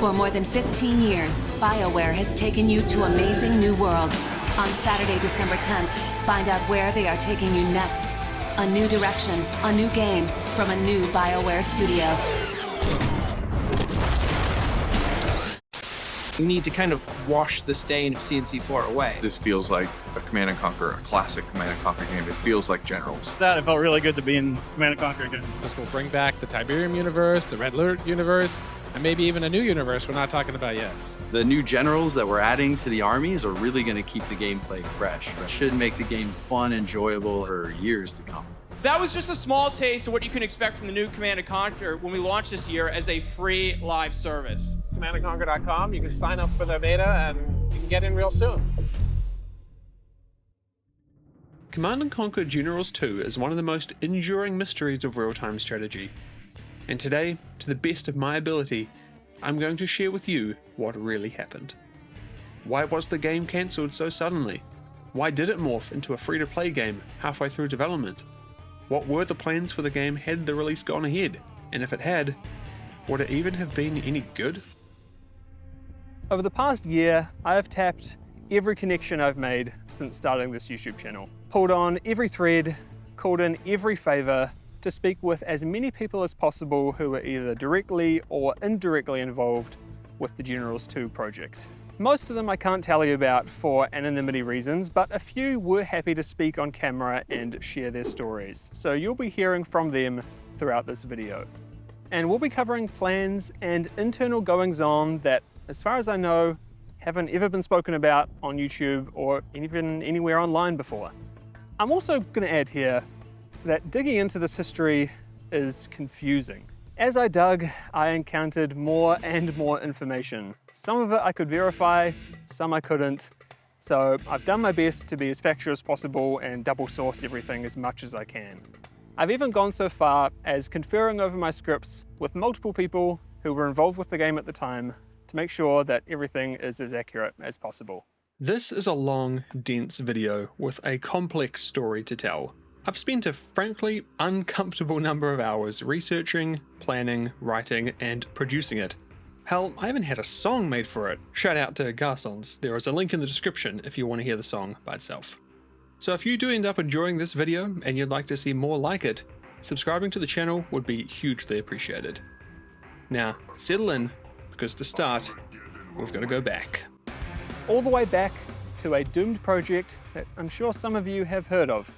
For more than 15 years, BioWare has taken you to amazing new worlds. On Saturday, December 10th, find out where they are taking you next. A new direction, a new game from a new BioWare studio. You need to kind of wash the stain of CNC4 away. This feels like a Command & Conquer, a classic Command & Conquer game. It feels like Generals. It felt really good to be in Command & Conquer again. This will bring back the Tiberium universe, the Red Alert universe, and maybe even a new universe we're not talking about yet. The new generals that we're adding to the armies are really going to keep the gameplay fresh. It should make the game fun, enjoyable for years to come. That was just a small taste of what you can expect from the new Command & Conquer when we launch this year as a free live service. CommandandConquer.com, you can sign up for the beta and you can get in real soon. Command & Conquer Generals 2 is one of the most enduring mysteries of real-time strategy. And today, to the best of my ability, I'm going to share with you what really happened. Why was the game cancelled so suddenly? Why did it morph into a free-to-play game halfway through development? What were the plans for the game had the release gone ahead? And if it had, would it even have been any good? Over the past year, I have tapped every connection I've made since starting this YouTube channel. Pulled on every thread, called in every favor to speak with as many people as possible who were either directly or indirectly involved with the Generals 2 project. Most of them I can't tell you about for anonymity reasons, but a few were happy to speak on camera and share their stories. So you'll be hearing from them throughout this video. And we'll be covering plans and internal goings-on that, as far as I know, haven't ever been spoken about on YouTube or even anywhere online before. I'm also going to add here that digging into this history is confusing. As I dug, I encountered more and more information. Some of it I could verify, some I couldn't. So I've done my best to be as factual as possible and double source everything as much as I can. I've even gone so far as conferring over my scripts with multiple people who were involved with the game at the time to make sure that everything is as accurate as possible. This is a long, dense video with a complex story to tell. I've spent a frankly uncomfortable number of hours researching, planning, writing, and producing it. Hell, I even had a song made for it. Shout out to Garçons, there is a link in the description if you want to hear the song by itself. So if you do end up enjoying this video and you'd like to see more like it, subscribing to the channel would be hugely appreciated. Now, settle in, because to start, we've got to go back. All the way back to a doomed project that I'm sure some of you have heard of.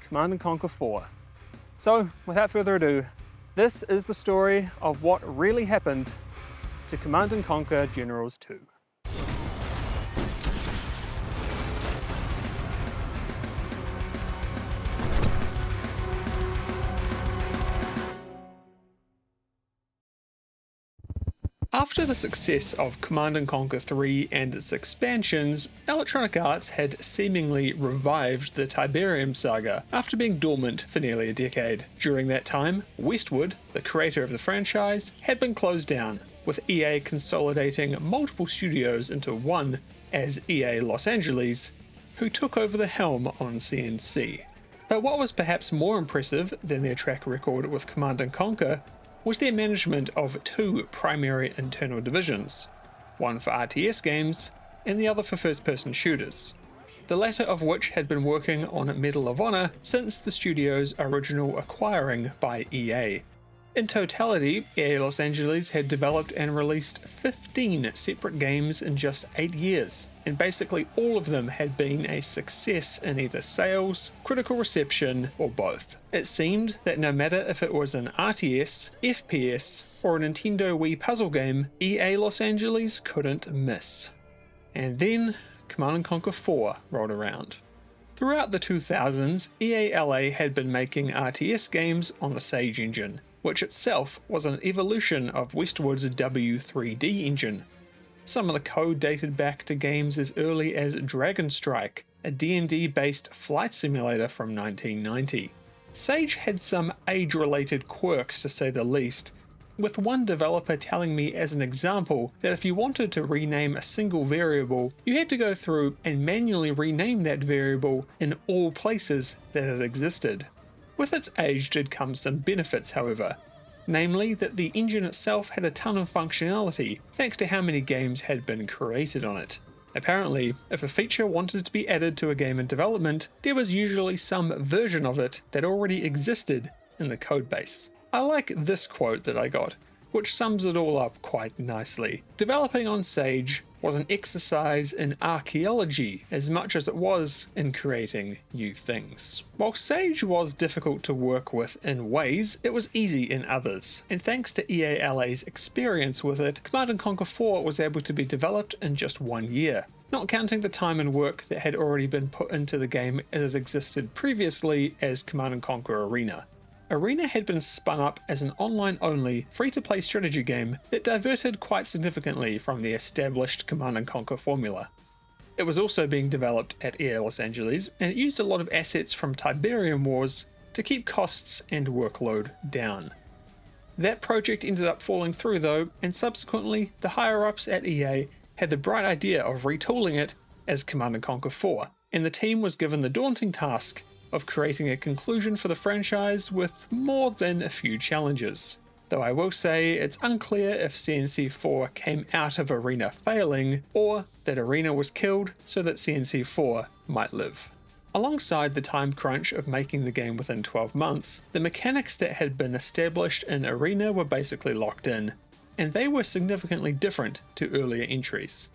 Command & Conquer 4. So, without further ado, this is the story of what really happened to Command & Conquer Generals 2. After the success of Command & Conquer 3 and its expansions, Electronic Arts had seemingly revived the Tiberium saga after being dormant for nearly a decade. During that time, Westwood, the creator of the franchise, had been closed down, with EA consolidating multiple studios into one as EA Los Angeles, who took over the helm on CNC. But what was perhaps more impressive than their track record with Command & Conquer was their management of two primary internal divisions, one for RTS games and the other for first-person shooters, the latter of which had been working on Medal of Honor since the studio's original acquiring by EA. In totality, EA Los Angeles had developed and released 15 separate games in just 8 years, and basically all of them had been a success in either sales, critical reception, or both. It seemed that no matter if it was an RTS, FPS, or a Nintendo Wii puzzle game, EA Los Angeles couldn't miss. And then Command & Conquer 4 rolled around. Throughout the 2000s, EA LA had been making RTS games on the Sage engine, which itself was an evolution of Westwood's W3D engine. Some of the code dated back to games as early as Dragon Strike, a D&D based flight simulator from 1990. Sage had some age-related quirks to say the least, with one developer telling me as an example that if you wanted to rename a single variable, you had to go through and manually rename that variable in all places that it existed. With its age did come some benefits, however. namely that the engine itself had a ton of functionality thanks to how many games had been created on it. Apparently, if a feature wanted to be added to a game in development, there was usually some version of it that already existed in the codebase. I like this quote that I got, which sums it all up quite nicely. Developing on Sage was an exercise in archaeology as much as it was in creating new things. While Sage was difficult to work with in ways, it was easy in others, and thanks to EA LA's experience with it, Command & Conquer 4 was able to be developed in just 1 year. Not counting the time and work that had already been put into the game as it existed previously as Command & Conquer Arena. Arena had been spun up as an online-only, free-to-play strategy game that diverted quite significantly from the established Command & Conquer formula. It was also being developed at EA Los Angeles, and it used a lot of assets from Tiberium Wars to keep costs and workload down. That project ended up falling through though, and subsequently the higher-ups at EA had the bright idea of retooling it as Command & Conquer 4, and the team was given the daunting task of creating a conclusion for the franchise with more than a few challenges. Though I will say it's unclear if CNC4 came out of Arena failing, or that Arena was killed so that CNC4 might live. Alongside the time crunch of making the game within 12 months, the mechanics that had been established in Arena were basically locked in, and they were significantly different to earlier entries.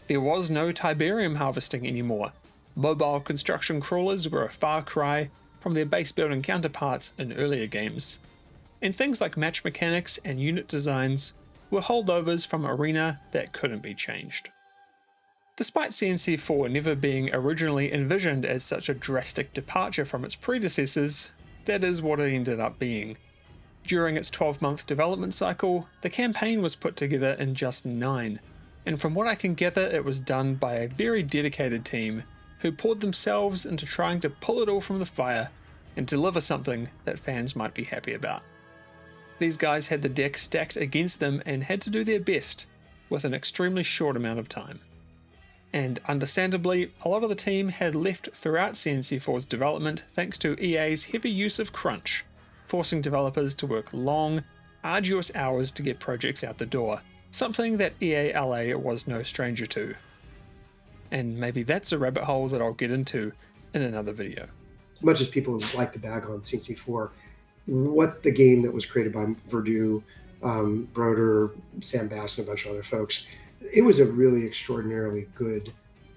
There was no Tiberium harvesting anymore. Mobile construction crawlers were a far cry from their base building counterparts in earlier games, and things like match mechanics and unit designs were holdovers from Arena that couldn't be changed. Despite CNC4 never being originally envisioned as such a drastic departure from its predecessors, that is what it ended up being. During its 12-month development cycle, the campaign was put together in just 9, and from what I can gather it was done by a very dedicated team who poured themselves into trying to pull it all from the fire and deliver something that fans might be happy about. These guys had the deck stacked against them and had to do their best with an extremely short amount of time. And understandably, a lot of the team had left throughout CNC4's development thanks to EA's heavy use of crunch, forcing developers to work long, arduous hours to get projects out the door, something that EA LA was no stranger to. And maybe that's a rabbit hole that I'll get into in another video. As much as people like to bag on CNC4, what the game that was created by Verdu, Broder, Sam Bass, and a bunch of other folks, it was a really extraordinarily good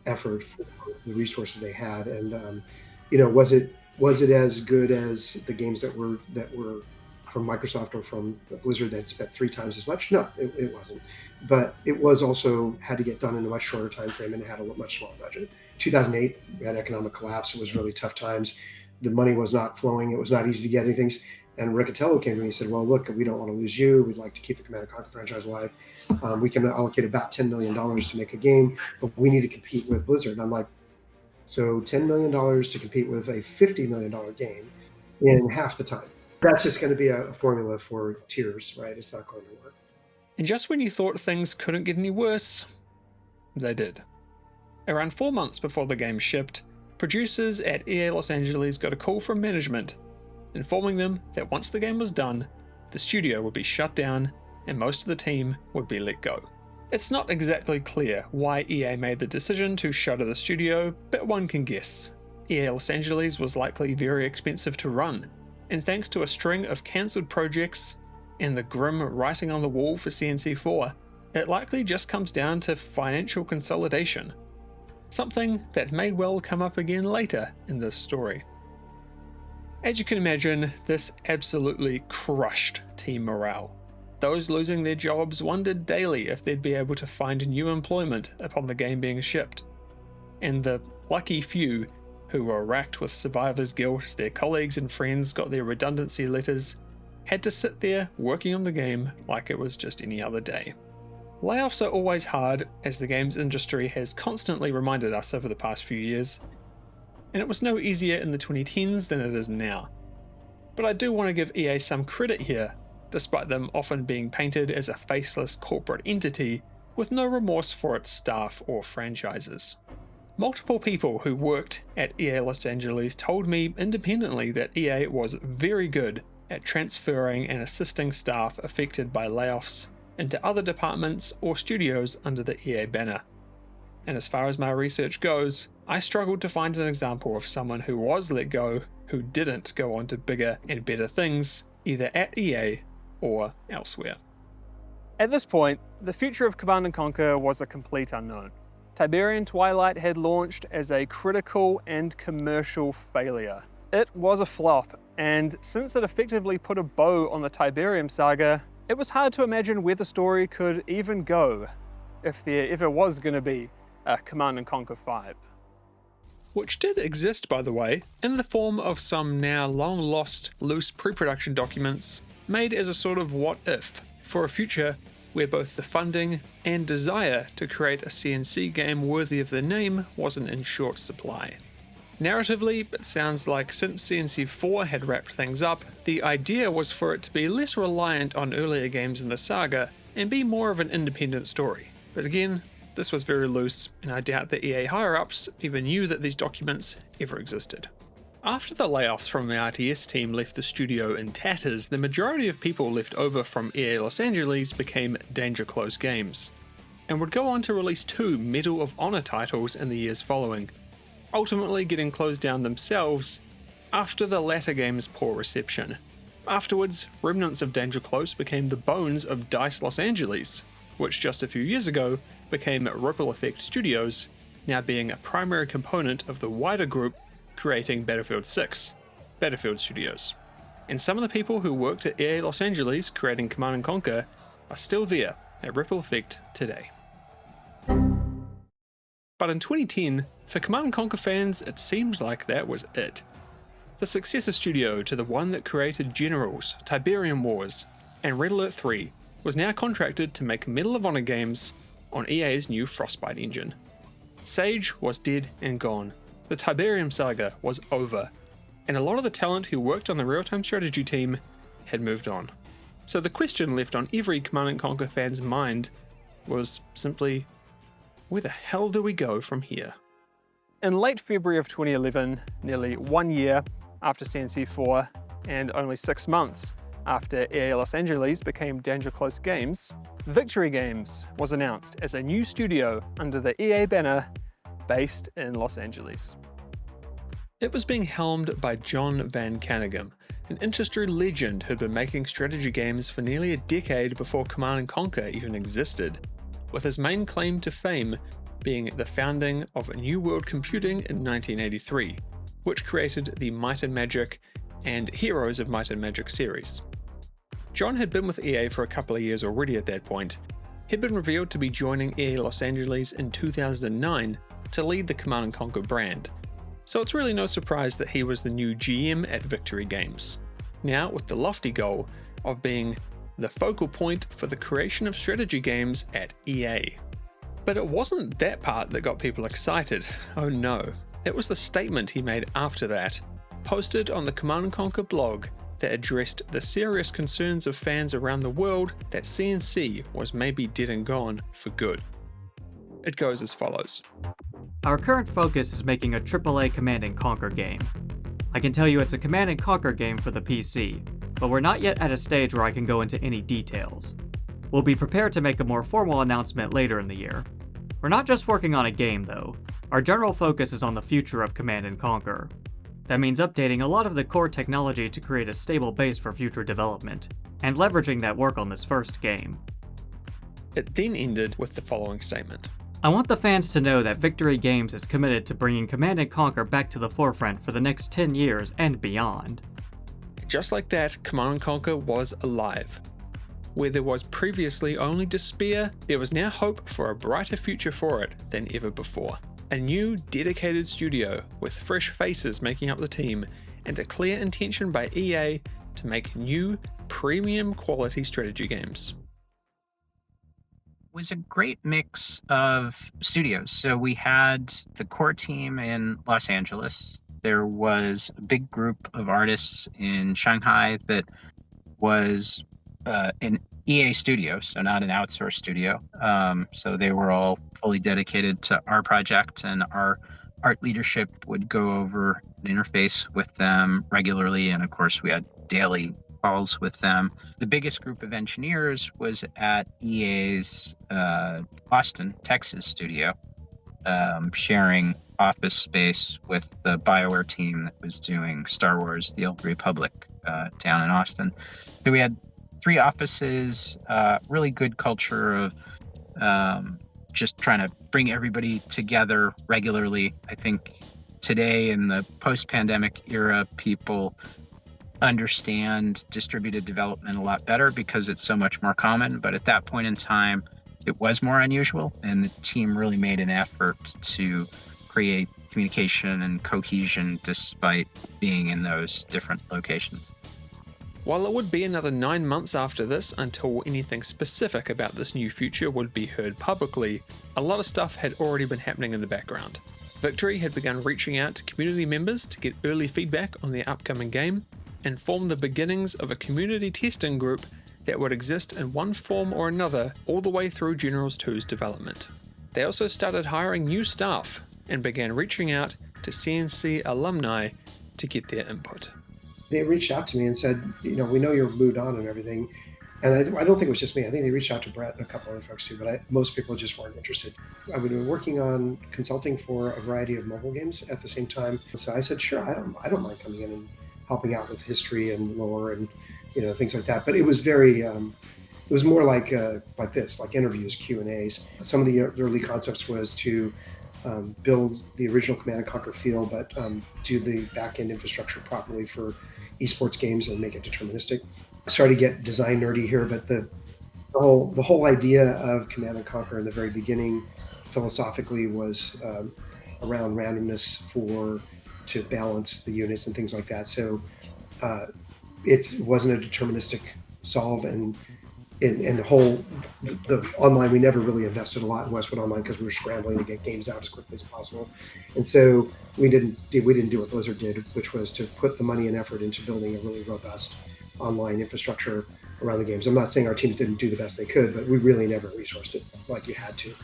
effort for the resources they had. And was it as good as the games that were from Microsoft or from Blizzard that spent 3 times as much? No, it wasn't. But it was also had to get done in a much shorter time frame and it had a much smaller budget. 2008, we had economic collapse. It was really tough times. The money was not flowing. It was not easy to get any things. And Riccatello came to me and said, well, look, we don't want to lose you. We'd like to keep the Command & Conquer franchise alive. We can allocate about $10 million to make a game, but we need to compete with Blizzard. And I'm like, so $10 million to compete with a $50 million game in half the time. That's just going to be a formula for tears, right? It's not going to work. And just when you thought things couldn't get any worse, they did. Around 4 months before the game shipped, producers at EA Los Angeles got a call from management informing them that once the game was done, the studio would be shut down and most of the team would be let go. It's not exactly clear why EA made the decision to shutter the studio, but one can guess. EA Los Angeles was likely very expensive to run, and thanks to a string of cancelled projects and the grim writing on the wall for CNC4, it likely just comes down to financial consolidation. Something that may well come up again later in this story. As you can imagine, this absolutely crushed team morale. Those losing their jobs wondered daily if they'd be able to find new employment upon the game being shipped. And the lucky few who were racked with survivor's guilt as their colleagues and friends got their redundancy letters had to sit there working on the game like it was just any other day. Layoffs are always hard, as the games industry has constantly reminded us over the past few years, and it was no easier in the 2010s than it is now. But I do want to give EA some credit here, despite them often being painted as a faceless corporate entity with no remorse for its staff or franchises. Multiple people who worked at EA Los Angeles told me independently that EA was very good at transferring and assisting staff affected by layoffs into other departments or studios under the EA banner. And as far as my research goes, I struggled to find an example of someone who was let go who didn't go on to bigger and better things, either at EA or elsewhere. At this point, the future of Command & Conquer was a complete unknown. Tiberian Twilight had launched as a critical and commercial failure. It was a flop, and since it effectively put a bow on the Tiberium saga, it was hard to imagine where the story could even go, if there ever was going to be a Command & Conquer 5. Which did exist, by the way, in the form of some now long-lost loose pre-production documents made as a sort of what-if for a future where both the funding and desire to create a CNC game worthy of the name wasn't in short supply. Narratively, it sounds like since CNC 4 had wrapped things up, the idea was for it to be less reliant on earlier games in the saga and be more of an independent story. But again, this was very loose, and I doubt the EA higher-ups even knew that these documents ever existed. After the layoffs from the RTS team left the studio in tatters, the majority of people left over from EA Los Angeles became Danger Close Games, and would go on to release 2 Medal of Honor titles in the years following, ultimately getting closed down themselves after the latter game's poor reception. Afterwards, remnants of Danger Close became the bones of DICE Los Angeles, which just a few years ago became Ripple Effect Studios, now being a primary component of the wider group creating Battlefield 6, Battlefield Studios. And some of the people who worked at EA Los Angeles creating Command & Conquer are still there at Ripple Effect today. But in 2010, for Command & Conquer fans, it seemed like that was it. The successor studio to the one that created Generals, Tiberium Wars, and Red Alert 3 was now contracted to make Medal of Honor games on EA's new Frostbite engine. Sage was dead and gone. The Tiberium saga was over, and a lot of the talent who worked on the real-time strategy team had moved on. So the question left on every Command & Conquer fan's mind was simply, where the hell do we go from here? In late February of 2011, nearly 1 year after CNC4 and only 6 months after EA Los Angeles became Danger Close Games, Victory Games was announced as a new studio under the EA banner based in Los Angeles. It was being helmed by John Van Caneghem, an industry legend who'd been making strategy games for nearly a decade before Command & Conquer even existed, with his main claim to fame being the founding of New World Computing in 1983, which created the Might and Magic and Heroes of Might and Magic series. John had been with EA for a couple of years already at that point. He'd been revealed to be joining EA Los Angeles in 2009 to lead the Command & Conquer brand, so it's really no surprise that he was the new GM at Victory Games, now with the lofty goal of being the focal point for the creation of strategy games at EA. But it wasn't that part that got people excited, oh no, it was the statement he made after that, posted on the Command & Conquer blog, that addressed the serious concerns of fans around the world that CNC was maybe dead and gone for good. It goes as follows. Our current focus is making a AAA Command & Conquer game. I can tell you it's a Command & Conquer game for the PC, but we're not yet at a stage where I can go into any details. We'll be prepared to make a more formal announcement later in the year. We're not just working on a game though. Our general focus is on the future of Command & Conquer. That means updating a lot of the core technology to create a stable base for future development, and leveraging that work on this first game. It then ended with the following statement. I want the fans to know that Victory Games is committed to bringing Command & Conquer back to the forefront for the next 10 years and beyond. Just like that, Command & Conquer was alive. Where there was previously only despair, there was now hope for a brighter future for it than ever before. A new, dedicated studio with fresh faces making up the team, and a clear intention by EA to make new, premium quality strategy games. Was a great mix of studios. So we had the core team in Los Angeles. There was a big group of artists in Shanghai that was an EA studio, so not an outsourced studio. So they were all fully dedicated to our project, and our art leadership would go over an interface with them regularly. And of course, we had daily calls with them. The biggest group of engineers was at EA's Austin, Texas studio, sharing office space with the BioWare team that was doing Star Wars: The Old Republic down in Austin. So we had 3 offices, really good culture of just trying to bring everybody together regularly. I think today in the post-pandemic era, people understand distributed development a lot better because it's so much more common. But at that point in time, it was more unusual, and the team really made an effort to create communication and cohesion despite being in those different locations. While it would be another 9 months after this until anything specific about this new future would be heard publicly, a lot of stuff had already been happening in the background. Victory had begun reaching out to community members to get early feedback on their upcoming game, and formed the beginnings of a community testing group that would exist in one form or another all the way through Generals 2's development. They also started hiring new staff and began reaching out to CNC alumni to get their input. They reached out to me and said, we know you're moved on and everything. And I don't think it was just me. I think they reached out to Brett and a couple other folks too, but most people just weren't interested. I've been working on consulting for a variety of mobile games at the same time. So I said, sure, I don't mind coming in and helping out with history and lore and things like that. But it was very, it was more like this, like interviews, Q&As. Some of the early concepts was to build the original Command & Conquer feel, but do the back-end infrastructure properly for esports games and make it deterministic. Sorry to get design nerdy here, but the whole idea of Command & Conquer in the very beginning, philosophically, was around randomness to balance the units and things like that. So it wasn't a deterministic solve, and the online, we never really invested a lot in Westwood Online because we were scrambling to get games out as quickly as possible. And so we didn't do what Blizzard did, which was to put the money and effort into building a really robust online infrastructure around the games. I'm not saying our teams didn't do the best they could, but we really never resourced it like you had to.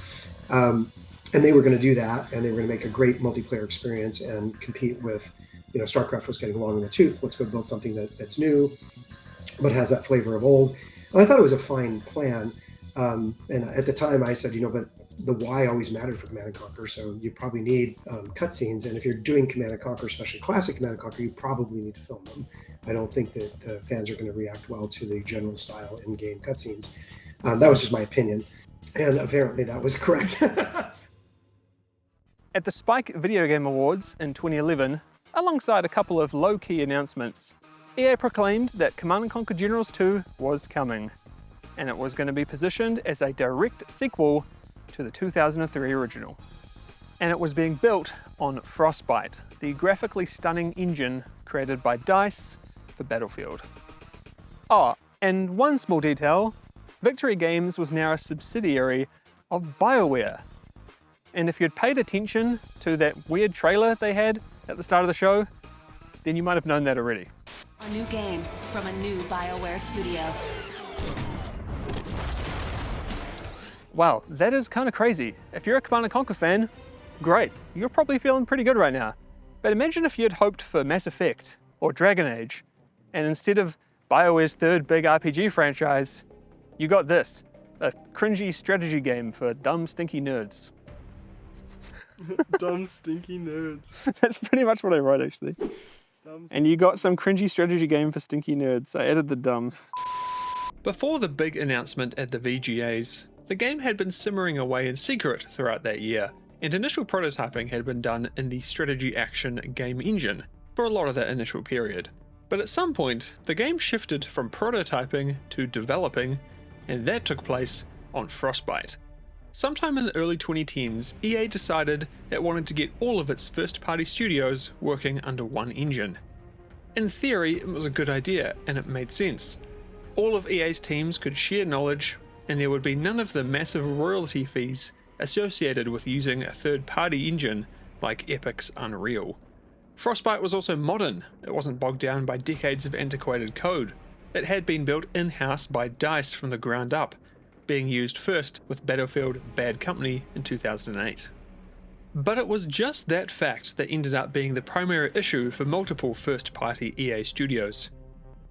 And they were going to do that, and they were going to make a great multiplayer experience and compete with, StarCraft was getting long in the tooth. Let's go build something that's new, but has that flavor of old. And I thought it was a fine plan. And at the time I said, but the why always mattered for Command & Conquer. So you probably need cutscenes. And if you're doing Command & Conquer, especially classic Command & Conquer, you probably need to film them. I don't think that the fans are going to react well to the general style in-game cutscenes. That was just my opinion. And apparently that was correct. At the Spike Video Game Awards in 2011, alongside a couple of low-key announcements, EA proclaimed that Command & Conquer Generals 2 was coming, and it was going to be positioned as a direct sequel to the 2003 original. And it was being built on Frostbite, the graphically stunning engine created by DICE for Battlefield. Oh, and one small detail, Victory Games was now a subsidiary of BioWare. And if you'd paid attention to that weird trailer they had at the start of the show, then you might have known that already. A new game from a new BioWare studio. Wow, that is kind of crazy. If you're a Command & Conquer fan, great. You're probably feeling pretty good right now. But imagine if you'd hoped for Mass Effect or Dragon Age, and instead of BioWare's third big RPG franchise, you got this, a cringy strategy game for dumb, stinky nerds. Dumb, stinky nerds. That's pretty much what I wrote, actually. And you got some cringy strategy game for stinky nerds. I added the dumb. Before the big announcement at the VGAs, the game had been simmering away in secret throughout that year, and initial prototyping had been done in the strategy action game engine for a lot of that initial period. But at some point, the game shifted from prototyping to developing, and that took place on Frostbite. Sometime in the early 2010s, EA decided it wanted to get all of its first-party studios working under one engine. In theory, it was a good idea, and it made sense. All of EA's teams could share knowledge, and there would be none of the massive royalty fees associated with using a third-party engine like Epic's Unreal. Frostbite was also modern. It wasn't bogged down by decades of antiquated code. It had been built in-house by DICE from the ground up, being used first with Battlefield Bad Company in 2008. But it was just that fact that ended up being the primary issue for multiple first-party EA studios.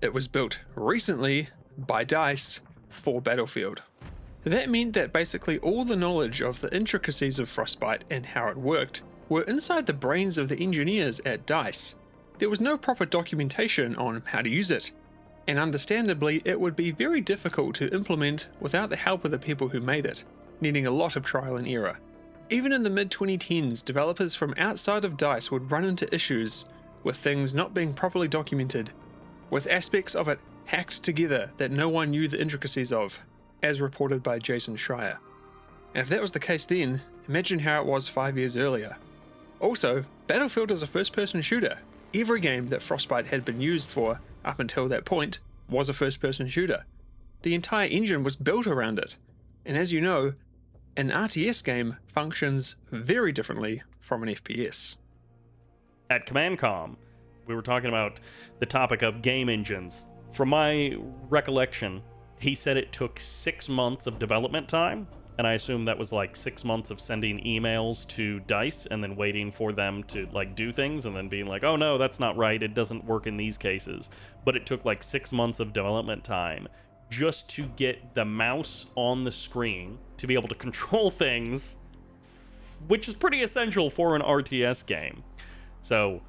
it was built recently by DICE for Battlefield. That meant that basically all the knowledge of the intricacies of Frostbite and how it worked were inside the brains of the engineers at DICE. There was no proper documentation on how to use it, and understandably it would be very difficult to implement without the help of the people who made it, needing a lot of trial and error. Even in the mid-2010s, developers from outside of DICE would run into issues with things not being properly documented, with aspects of it hacked together that no one knew the intricacies of, as reported by Jason Schreier. And if that was the case then, imagine how it was 5 years earlier. Also, Battlefield is a first-person shooter. Every game that Frostbite had been used for up until that point was a first-person shooter. The entire engine was built around it, and as you know, an RTS game functions very differently from an FPS. At CommandCom, we were talking about the topic of game engines. From my recollection, he said it took 6 months of development time, and I assume that was like 6 months of sending emails to DICE and then waiting for them to like do things and then being like, oh no, that's not right, it doesn't work in these cases. But it took like 6 months of development time just to get the mouse on the screen to be able to control things, which is pretty essential for an RTS game. So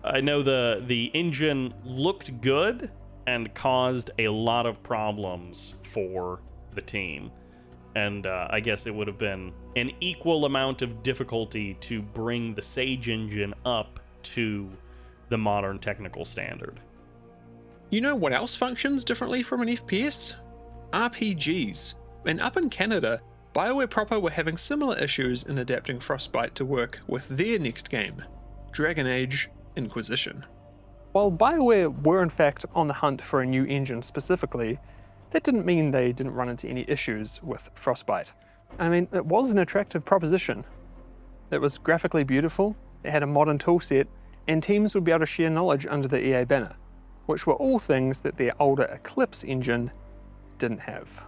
I know the engine looked good and caused a lot of problems for the team. And I guess it would have been an equal amount of difficulty to bring the Sage engine up to the modern technical standard. You know what else functions differently from an FPS? RPGs. And up in Canada, BioWare proper were having similar issues in adapting Frostbite to work with their next game, Dragon Age Inquisition. While BioWare were in fact on the hunt for a new engine specifically, that didn't mean they didn't run into any issues with Frostbite. I mean, it was an attractive proposition. It was graphically beautiful, it had a modern toolset, and teams would be able to share knowledge under the EA banner, which were all things that their older Eclipse engine didn't have.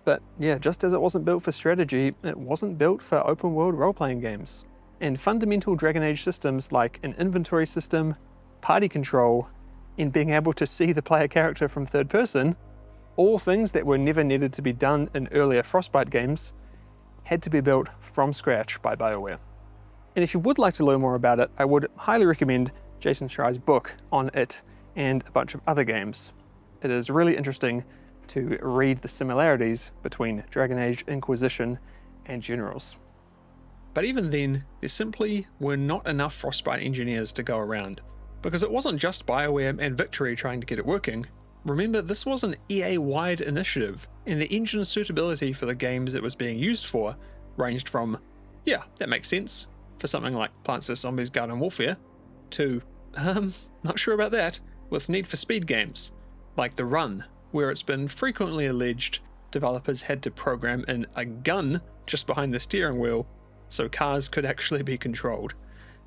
But yeah, just as it wasn't built for strategy, it wasn't built for open world role-playing games. And fundamental Dragon Age systems like an inventory system, party control, and being able to see the player character from third person, all things that were never needed to be done in earlier Frostbite games, had to be built from scratch by BioWare. And if you would like to learn more about it, I would highly recommend Jason Schreier's book on it and a bunch of other games. It is really interesting to read the similarities between Dragon Age Inquisition and Generals. But even then, there simply were not enough Frostbite engineers to go around, because it wasn't just BioWare and Victory trying to get it working. Remember, this was an EA-wide initiative, and the engine's suitability for the games it was being used for ranged from, yeah, that makes sense, for something like Plants vs Zombies Garden Warfare, to, not sure about that, with Need for Speed games, like The Run, where it's been frequently alleged developers had to program in a gun just behind the steering wheel so cars could actually be controlled.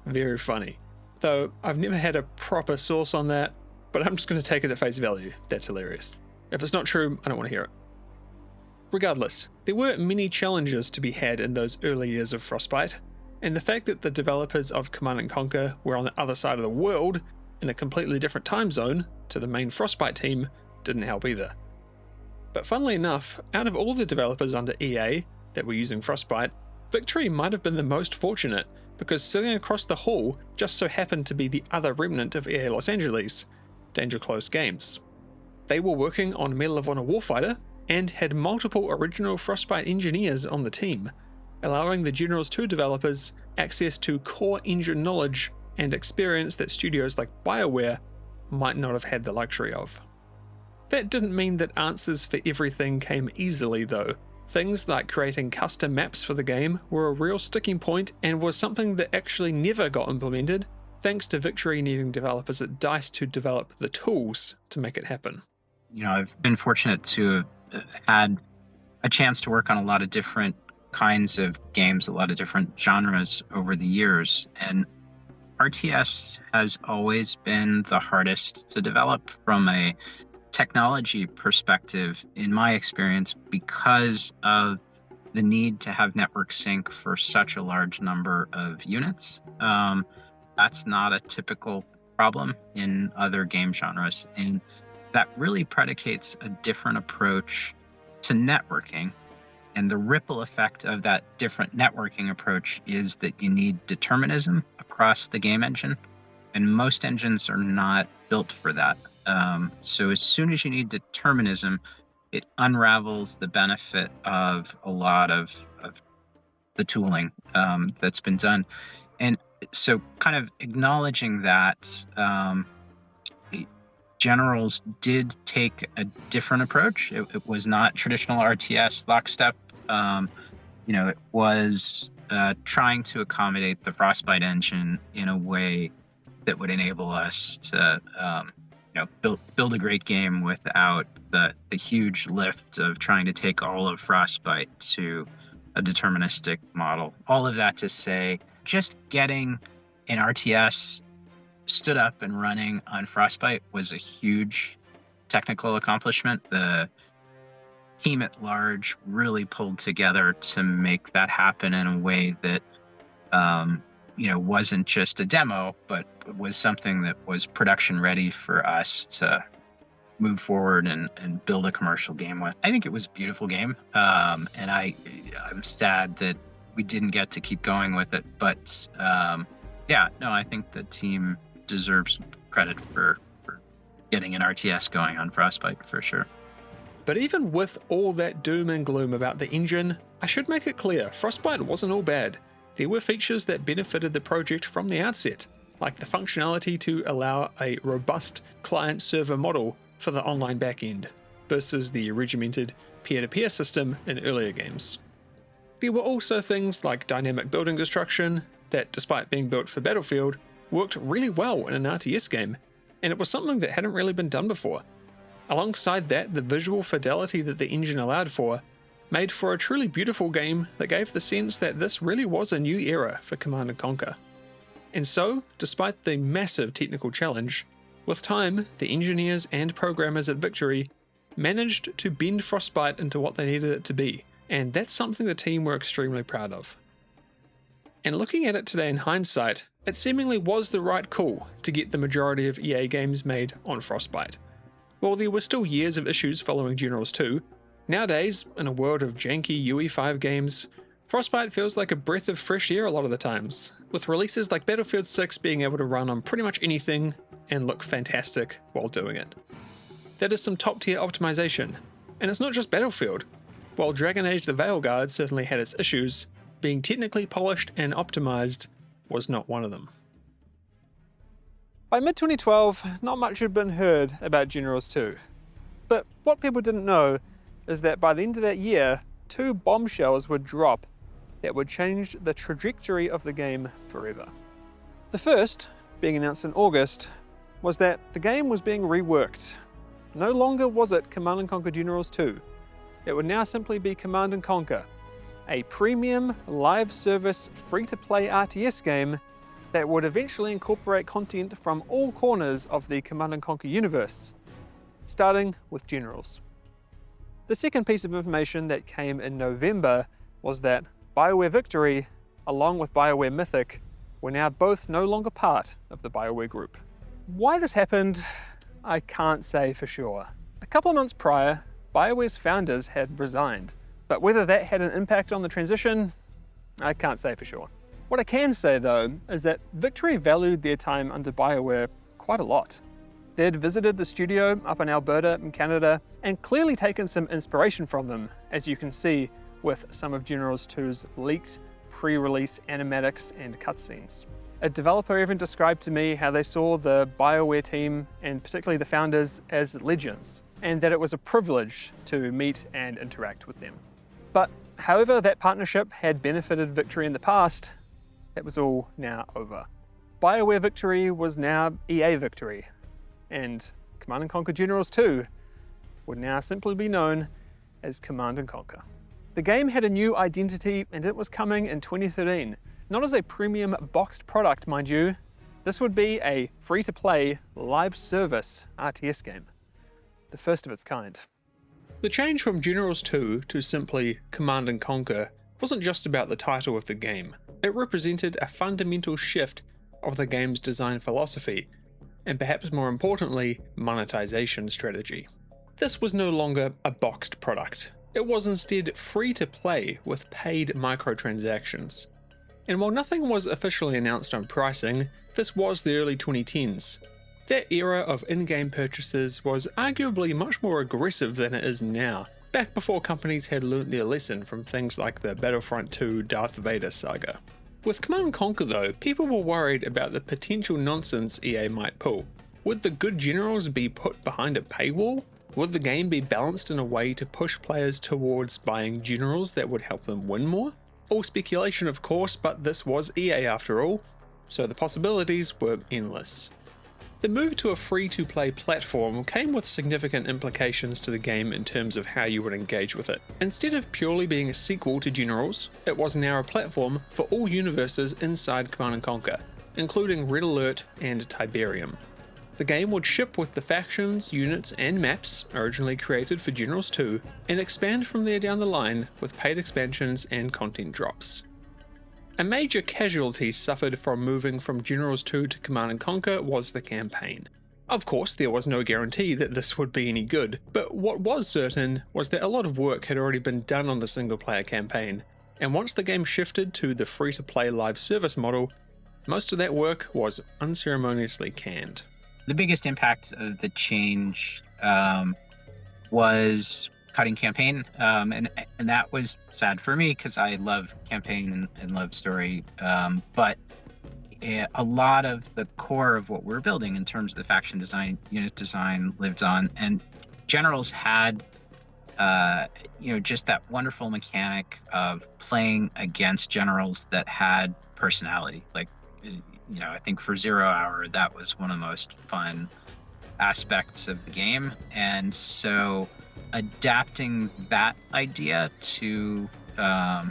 Very funny. Though I've never had a proper source on that, but I'm just going to take it at face value. That's hilarious. If it's not true, I don't want to hear it. Regardless, there were many challenges to be had in those early years of Frostbite, and the fact that the developers of Command & Conquer were on the other side of the world, in a completely different time zone to the main Frostbite team, didn't help either. But funnily enough, out of all the developers under EA that were using Frostbite, Victory might have been the most fortunate, because sitting across the hall just so happened to be the other remnant of EA Los Angeles, Danger Close Games. They were working on Medal of Honor Warfighter, and had multiple original Frostbite engineers on the team, allowing the Generals 2 developers access to core engine knowledge and experience that studios like BioWare might not have had the luxury of. That didn't mean that answers for everything came easily though. Things like creating custom maps for the game were a real sticking point and was something that actually never got implemented, thanks to Victory needing developers at DICE to develop the tools to make it happen. You know, I've been fortunate to have had a chance to work on a lot of different kinds of games, a lot of different genres over the years, and RTS has always been the hardest to develop from a technology perspective, in my experience, because of the need to have network sync for such a large number of units. That's not a typical problem in other game genres, and that really predicates a different approach to networking. And the ripple effect of that different networking approach is that you need determinism across the game engine. And most engines are not built for that. So as soon as you need determinism, it unravels the benefit of a lot of the tooling that's been done. And so kind of acknowledging that, Generals did take a different approach. It was not traditional RTS lockstep. It was trying to accommodate the Frostbite engine in a way that would enable us to build a great game without the huge lift of trying to take all of Frostbite to a deterministic model. All of that to say, just getting an RTS stood up and running on Frostbite was a huge technical accomplishment. The team at large really pulled together to make that happen in a way that wasn't just a demo, but was something that was production ready for us to move forward and build a commercial game with. I think it was a beautiful game, and I'm sad that we didn't get to keep going with it. But I think the team deserves credit for getting an RTS going on Frostbite for sure. But even with all that doom and gloom about the engine, I should make it clear, Frostbite wasn't all bad. There were features that benefited the project from the outset, like the functionality to allow a robust client-server model for the online backend, versus the regimented peer-to-peer system in earlier games. There were also things like dynamic building destruction that, despite being built for Battlefield, worked really well in an RTS game, and it was something that hadn't really been done before. Alongside that, the visual fidelity that the engine allowed for made for a truly beautiful game that gave the sense that this really was a new era for Command & Conquer. And so, despite the massive technical challenge, with time, the engineers and programmers at Victory managed to bend Frostbite into what they needed it to be, and that's something the team were extremely proud of. And looking at it today in hindsight, it seemingly was the right call to get the majority of EA games made on Frostbite. While there were still years of issues following Generals 2, nowadays, in a world of janky UE5 games, Frostbite feels like a breath of fresh air a lot of the times, with releases like Battlefield 6 being able to run on pretty much anything and look fantastic while doing it. That is some top tier optimization, and it's not just Battlefield. While Dragon Age the Veilguard certainly had its issues, being technically polished and optimized was not one of them. By mid-2012, not much had been heard about Generals 2. But what people didn't know is that by the end of that year, 2 bombshells would drop that would change the trajectory of the game forever. The first, being announced in August, was that the game was being reworked. No longer was it Command & Conquer Generals 2. It would now simply be Command & Conquer, a premium, live service, free-to-play RTS game that would eventually incorporate content from all corners of the Command & Conquer universe, starting with Generals. The second piece of information that came in November was that BioWare Victory, along with BioWare Mythic, were now both no longer part of the BioWare group. Why this happened, I can't say for sure. A couple of months prior, BioWare's founders had resigned, but whether that had an impact on the transition, I can't say for sure. What I can say though, is that Victory valued their time under BioWare quite a lot. They'd visited the studio up in Alberta in Canada and clearly taken some inspiration from them, as you can see with some of Generals 2's leaked pre-release animatics and cutscenes. A developer even described to me how they saw the BioWare team, and particularly the founders, as legends, and that it was a privilege to meet and interact with them. But however that partnership had benefited Victory in the past, it was all now over. BioWare Victory was now EA Victory, and Command & Conquer Generals 2 would now simply be known as Command & Conquer. The game had a new identity, and it was coming in 2013. Not as a premium boxed product, mind you. This would be a free-to-play, live service RTS game. The first of its kind. The change from Generals 2 to simply Command & Conquer wasn't just about the title of the game. It represented a fundamental shift of the game's design philosophy, and perhaps more importantly, monetization strategy. This was no longer a boxed product. It was instead free to play with paid microtransactions. And while nothing was officially announced on pricing, this was the early 2010s. That era of in-game purchases was arguably much more aggressive than it is now, back before companies had learnt their lesson from things like the Battlefront 2 Darth Vader saga. With Command & Conquer though, people were worried about the potential nonsense EA might pull. Would the good generals be put behind a paywall? Would the game be balanced in a way to push players towards buying generals that would help them win more? All speculation of course, but this was EA after all, so the possibilities were endless. The move to a free-to-play platform came with significant implications to the game in terms of how you would engage with it. Instead of purely being a sequel to Generals, it was now a platform for all universes inside Command & Conquer, including Red Alert and Tiberium. The game would ship with the factions, units, and maps originally created for Generals 2, and expand from there down the line with paid expansions and content drops. A major casualty suffered from moving from Generals 2 to Command & Conquer was the campaign. Of course, there was no guarantee that this would be any good, but what was certain was that a lot of work had already been done on the single-player campaign, and once the game shifted to the free-to-play live service model, most of that work was unceremoniously canned. The biggest impact of the change was cutting campaign, and that was sad for me because I love campaign and love story, but a lot of the core of what we're building in terms of the faction design, unit design lived on, and Generals had just that wonderful mechanic of playing against generals that had personality. Like, I think for 0 Hour, that was one of the most fun aspects of the game, and so adapting that idea to a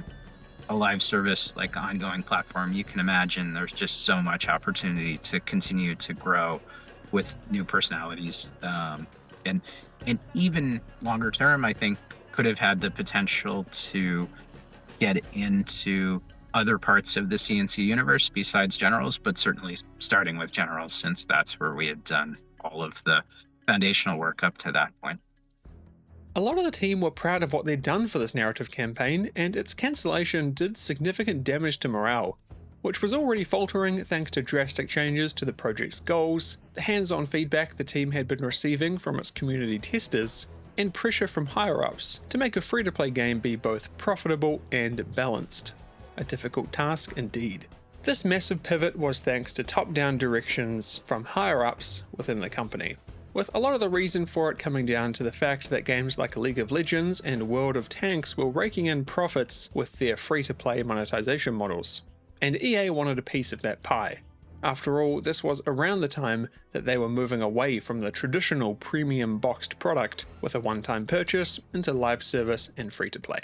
live service like ongoing platform, you can imagine there's just so much opportunity to continue to grow with new personalities, and even longer term, I think could have had the potential to get into other parts of the CNC universe besides Generals, but certainly starting with Generals, since that's where we had done all of the foundational work up to that point. A lot of the team were proud of what they'd done for this narrative campaign, and its cancellation did significant damage to morale, which was already faltering thanks to drastic changes to the project's goals, the hands-on feedback the team had been receiving from its community testers, and pressure from higher-ups to make a free-to-play game be both profitable and balanced. A difficult task indeed. This massive pivot was thanks to top-down directions from higher-ups within the company, with a lot of the reason for it coming down to the fact that games like League of Legends and World of Tanks were raking in profits with their free-to-play monetization models, and EA wanted a piece of that pie. After all, this was around the time that they were moving away from the traditional premium boxed product with a one-time purchase into live service and free-to-play.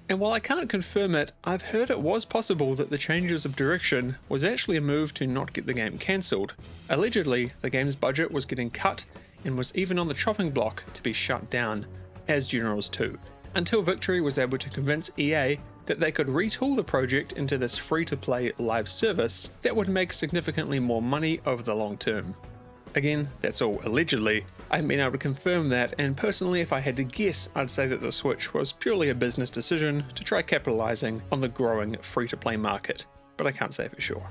And while I can't confirm it, I've heard it was possible that the changes of direction was actually a move to not get the game cancelled. Allegedly, the game's budget was getting cut and was even on the chopping block to be shut down, as Generals 2, until Victory was able to convince EA that they could retool the project into this free-to-play live service that would make significantly more money over the long term. Again, that's all allegedly. I haven't been able to confirm that, and personally if I had to guess, I'd say that the switch was purely a business decision to try capitalizing on the growing free-to-play market, but I can't say for sure.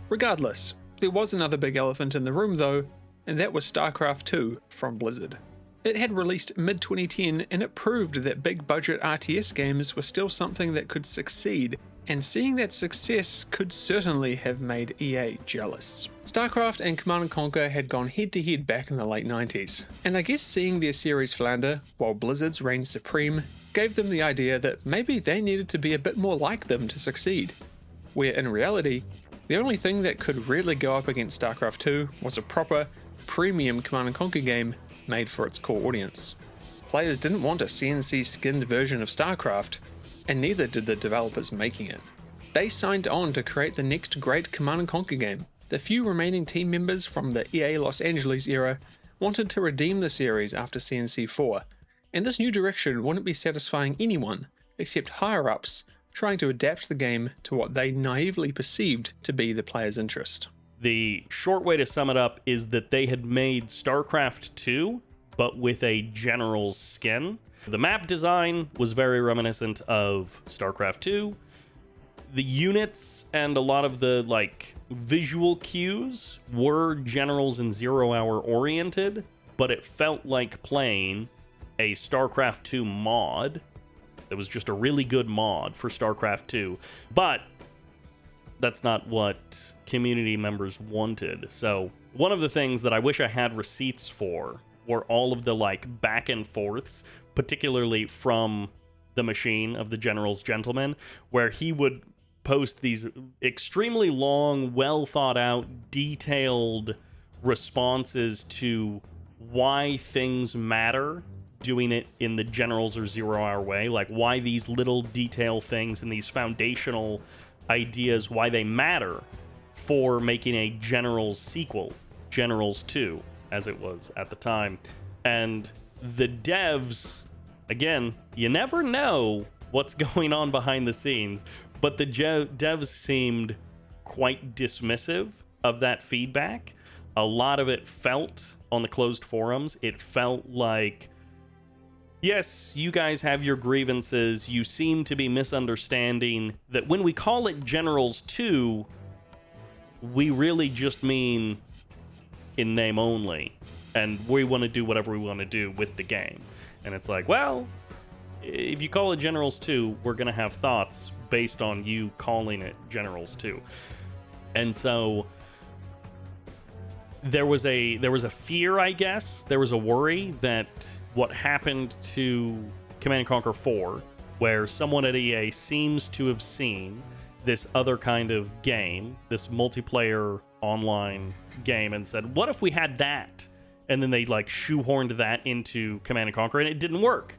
Regardless, there was another big elephant in the room though, and that was StarCraft 2 from Blizzard. It had released mid-2010 and it proved that big budget RTS games were still something that could succeed, and seeing that success could certainly have made EA jealous. StarCraft and Command & Conquer had gone head to head back in the late 90s, and I guess seeing their series flounder while Blizzard's reigned supreme gave them the idea that maybe they needed to be a bit more like them to succeed, where in reality, the only thing that could really go up against StarCraft 2 was a proper, premium Command & Conquer game made for its core audience. Players didn't want a CNC-skinned version of StarCraft, and neither did the developers making it. They signed on to create the next great Command & Conquer game. The few remaining team members from the EA Los Angeles era wanted to redeem the series after CNC 4, and this new direction wouldn't be satisfying anyone except higher-ups trying to adapt the game to what they naively perceived to be the player's interest. The short way to sum it up is that they had made StarCraft 2, but with a general's skin. The map design was very reminiscent of StarCraft 2. The units and a lot of the visual cues were generals and 0 hour oriented, but it felt like playing a StarCraft 2 mod. It was just a really good mod for StarCraft 2, but that's not what community members wanted. So one of the things that I wish I had receipts for were all of the back and forths, particularly from the machine of the General's Gentleman, where he would post these extremely long, well thought out, detailed responses to why things matter doing it in the generals or 0 hour way, why these little detail things and these foundational ideas, why they matter for making a Generals sequel, Generals 2, as it was at the time. And the devs, again, you never know what's going on behind the scenes, but the devs seemed quite dismissive of that feedback. A lot of it felt, on the closed forums, it felt like, yes, you guys have your grievances. You seem to be misunderstanding that when we call it Generals 2, we really just mean in name only. And we want to do whatever we want to do with the game. And it's like, well, if you call it Generals 2, we're going to have thoughts based on you calling it Generals 2. And so there was a fear, I guess. There was a worry that what happened to Command & Conquer 4, where someone at EA seems to have seen this other kind of game, this multiplayer online game, and said, what if we had that? And then they shoehorned that into Command & Conquer, and it didn't work.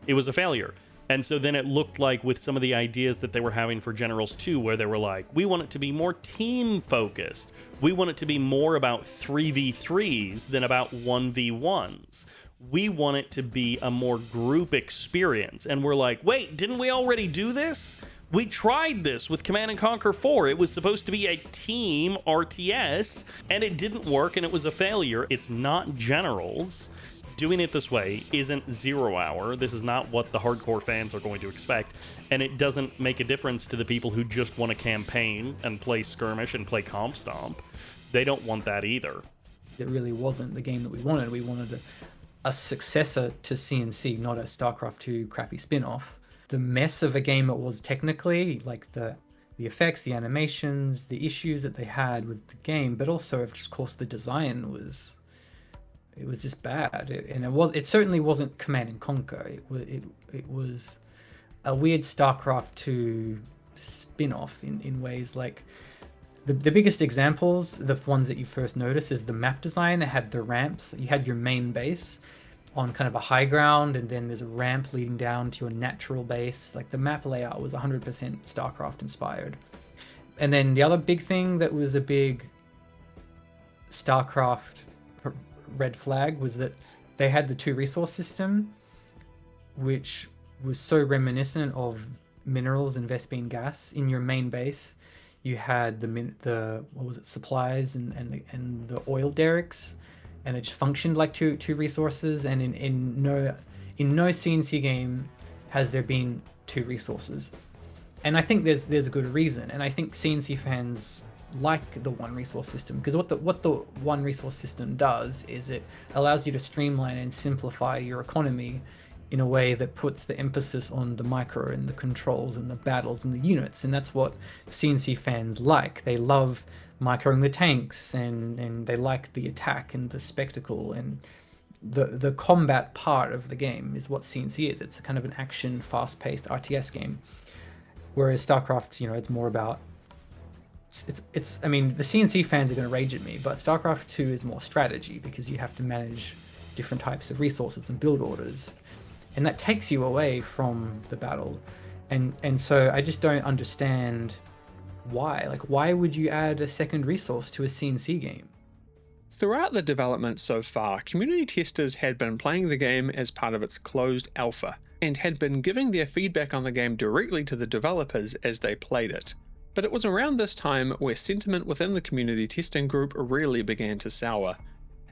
It was a failure. And so then it looked like with some of the ideas that they were having for Generals 2, where they were like, we want it to be more team focused. We want it to be more about 3v3s than about 1v1s. We want it to be a more group experience. And we're like, wait, didn't we already do this? We tried this with Command & Conquer 4. It was supposed to be a team RTS, and it didn't work, and it was a failure. It's not Generals. Doing it this way isn't 0 hour. This is not what the hardcore fans are going to expect, and it doesn't make a difference to the people who just want to campaign and play skirmish and play comp stomp. They don't want that either. It really wasn't the game that we wanted. We wanted a successor to CNC, not a StarCraft 2 crappy spin-off. The mess of a game it was technically, the effects, the animations, the issues that they had with the game, but also, of course, the design was... It was just bad, it certainly wasn't Command & Conquer. It was a weird StarCraft 2 spin-off in ways. The biggest examples, the ones that you first notice, is the map design. It had the ramps. You had your main base on kind of a high ground, and then there's a ramp leading down to your natural base. The map layout was 100% StarCraft inspired. And then the other big thing that was a big StarCraft red flag was that they had the 2 resource system, which was so reminiscent of minerals and Vespene gas. In your main base, you had the supplies and the oil derricks, and it just functioned like two resources. And in no CNC game has there been 2 resources, and I think there's a good reason. And I think CNC fans like the 1 resource system, because what the 1 resource system does is it allows you to streamline and simplify your economy in a way that puts the emphasis on the micro and the controls and the battles and the units. And that's what CNC fans like. They love microing the tanks, and they like the attack and the spectacle, and the combat part of the game is what CNC is. It's kind of an action, fast-paced RTS game, whereas StarCraft, it's more about I mean, the CNC fans are going to rage at me, but StarCraft 2 is more strategy, because you have to manage different types of resources and build orders, and that takes you away from the battle. And so I just don't understand why. Why would you add a second resource to a CNC game? Throughout the development so far, community testers had been playing the game as part of its closed alpha, and had been giving their feedback on the game directly to the developers as they played it. But it was around this time where sentiment within the community testing group really began to sour.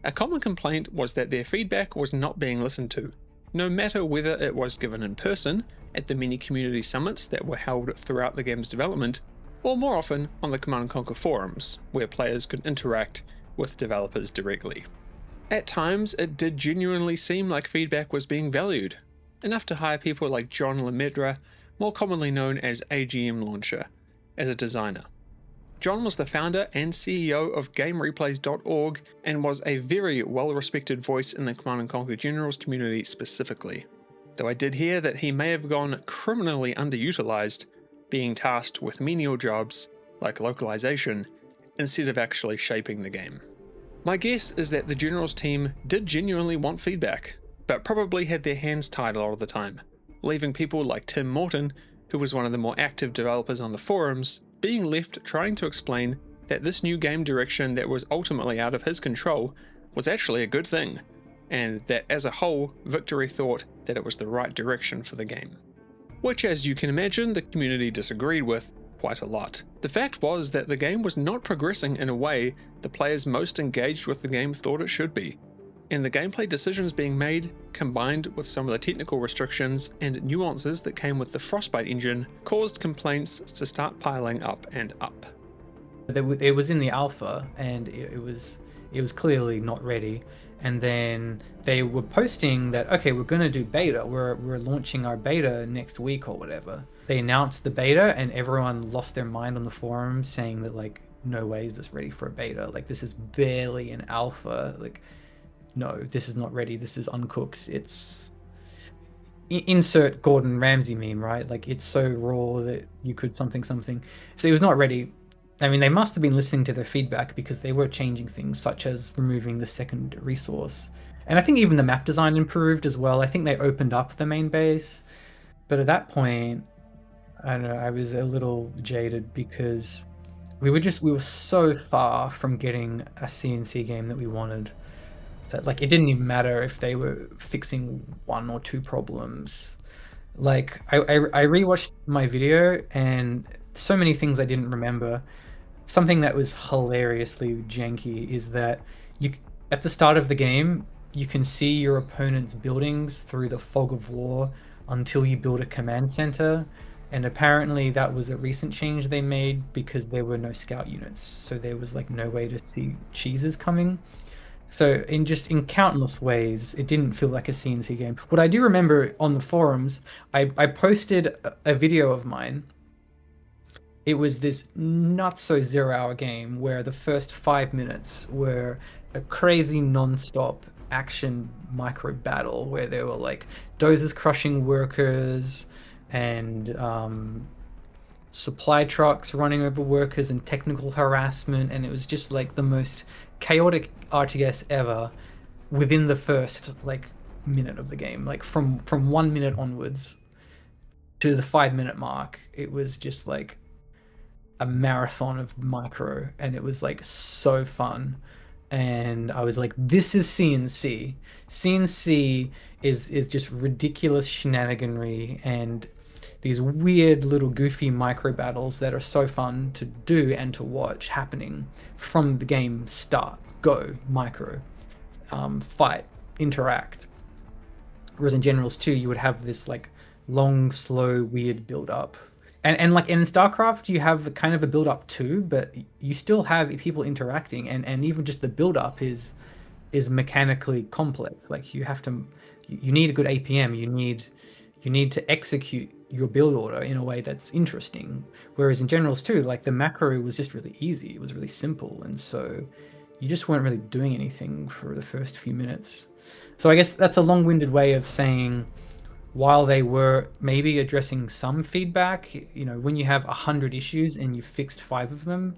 A common complaint was that their feedback was not being listened to, no matter whether it was given in person, at the many community summits that were held throughout the game's development, or more often on the Command & Conquer forums, where players could interact with developers directly. At times, it did genuinely seem like feedback was being valued, enough to hire people like John Lemedra, more commonly known as AGM Launcher, as a designer. John was the founder and CEO of GameReplays.org and was a very well-respected voice in the Command & Conquer Generals community specifically, though I did hear that he may have gone criminally underutilized, being tasked with menial jobs like localization instead of actually shaping the game. My guess is that the Generals team did genuinely want feedback, but probably had their hands tied a lot of the time, leaving people like Tim Morton, who was one of the more active developers on the forums, being left trying to explain that this new game direction that was ultimately out of his control was actually a good thing, and that as a whole, Victory thought that it was the right direction for the game. Which, as you can imagine, the community disagreed with quite a lot. The fact was that the game was not progressing in a way the players most engaged with the game thought it should be, and the gameplay decisions being made, combined with some of the technical restrictions and nuances that came with the Frostbite engine, caused complaints to start piling up and up. It was in the alpha, and it was clearly not ready. And then they were posting that, okay, we're going to do beta. We're launching our beta next week or whatever. They announced the beta, and everyone lost their mind on the forums, saying that, like, no way is this ready for a beta. Like, this is barely an alpha. Like, no, this is not ready. This is uncooked. It's insert Gordon Ramsay meme, right? Like, it's so raw that you could something. So it was not ready. I mean, they must have been listening to their feedback, because they were changing things, such as removing the second resource. And I think even the map design improved as well. I think they opened up the main base. But at that point, I don't know, I was a little jaded, because we were so far from getting a CNC game that we wanted, that, like, it didn't even matter if they were fixing one or two problems. Like, I rewatched my video, and so many things I didn't remember. Something that was hilariously janky is that at the start of the game, you can see your opponent's buildings through the fog of war until you build a command center. And apparently that was a recent change they made, because there were no scout units. So there was, like, no way to see cheeses coming. So in countless ways, it didn't feel like a CNC game. What I do remember on the forums, I posted a video of mine. It was this not-so zero-hour game where the first 5 minutes were a crazy non-stop action micro battle, where there were, like, dozers crushing workers and supply trucks running over workers and technical harassment, and it was just, like, the most chaotic RTS ever within the first, like, minute of the game. Like, from 1 minute onwards to the 5-minute mark, it was just like a marathon of micro, and it was, like, so fun. And I was like, this is CNC. CNC is just ridiculous shenaniganry and these weird little goofy micro battles that are so fun to do and to watch happening from the game start. Go, micro, fight, interact. Whereas in Generals 2, you would have this, like, long, slow, weird build up. And like in StarCraft, you have kind of a build up too, but you still have people interacting, and even just the build up is mechanically complex. Like, you need a good APM. You need to execute your build order in a way that's interesting. Whereas in Generals 2, like, the macro was just really easy. It was really simple, and so you just weren't really doing anything for the first few minutes. So I guess that's a long-winded way of saying, while they were maybe addressing some feedback, you know, when you have 100 issues and you fixed 5 of them,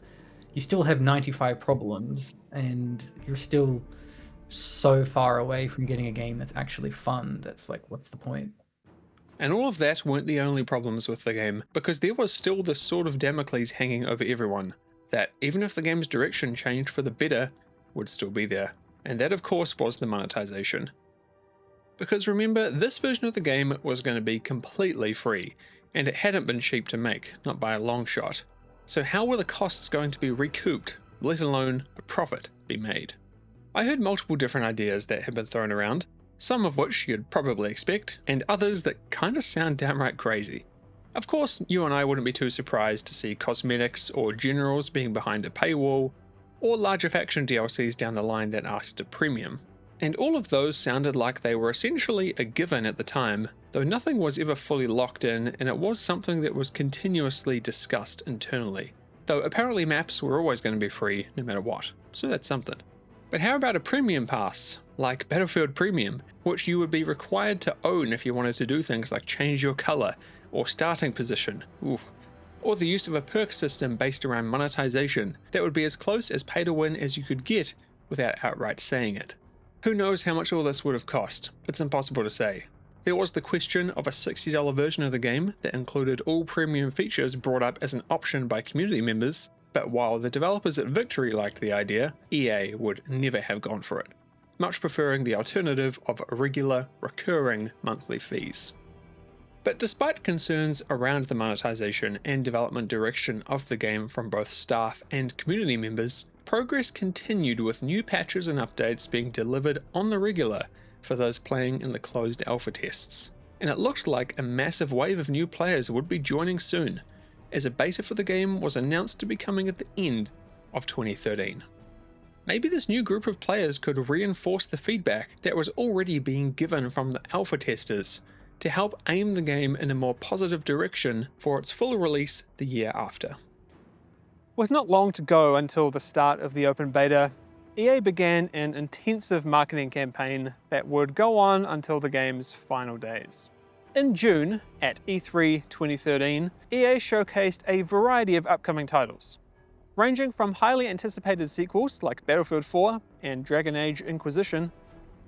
you still have 95 problems, and you're still so far away from getting a game that's actually fun. That's like, what's the point? And all of that weren't the only problems with the game, because there was still this sort of Damocles hanging over everyone, that even if the game's direction changed for the better, would still be there. And that, of course, was the monetization. Because remember, this version of the game was going to be completely free, and it hadn't been cheap to make, not by a long shot. So how were the costs going to be recouped, let alone a profit be made? I heard multiple different ideas that had been thrown around, some of which you'd probably expect, and others that kinda sound downright crazy. Of course, you and I wouldn't be too surprised to see cosmetics or generals being behind a paywall, or larger faction DLCs down the line that asked a premium. And all of those sounded like they were essentially a given at the time, though nothing was ever fully locked in, and it was something that was continuously discussed internally. Though apparently maps were always going to be free no matter what, so that's something. But how about a premium pass, like Battlefield Premium, which you would be required to own if you wanted to do things like change your colour, or starting position, or the use of a perk system based around monetization that would be as close as pay to win as you could get without outright saying it. Who knows how much all this would have cost? It's impossible to say. There was the question of a $60 version of the game that included all premium features brought up as an option by community members, but while the developers at Victory liked the idea, EA would never have gone for it, much preferring the alternative of regular, recurring monthly fees. But despite concerns around the monetization and development direction of the game from both staff and community members, progress continued with new patches and updates being delivered on the regular for those playing in the closed alpha tests. And it looked like a massive wave of new players would be joining soon, as a beta for the game was announced to be coming at the end of 2013. Maybe this new group of players could reinforce the feedback that was already being given from the alpha testers, to help aim the game in a more positive direction for its full release the year after. With not long to go until the start of the open beta, EA began an intensive marketing campaign that would go on until the game's final days. In June, at E3 2013, EA showcased a variety of upcoming titles, ranging from highly anticipated sequels like Battlefield 4 and Dragon Age Inquisition,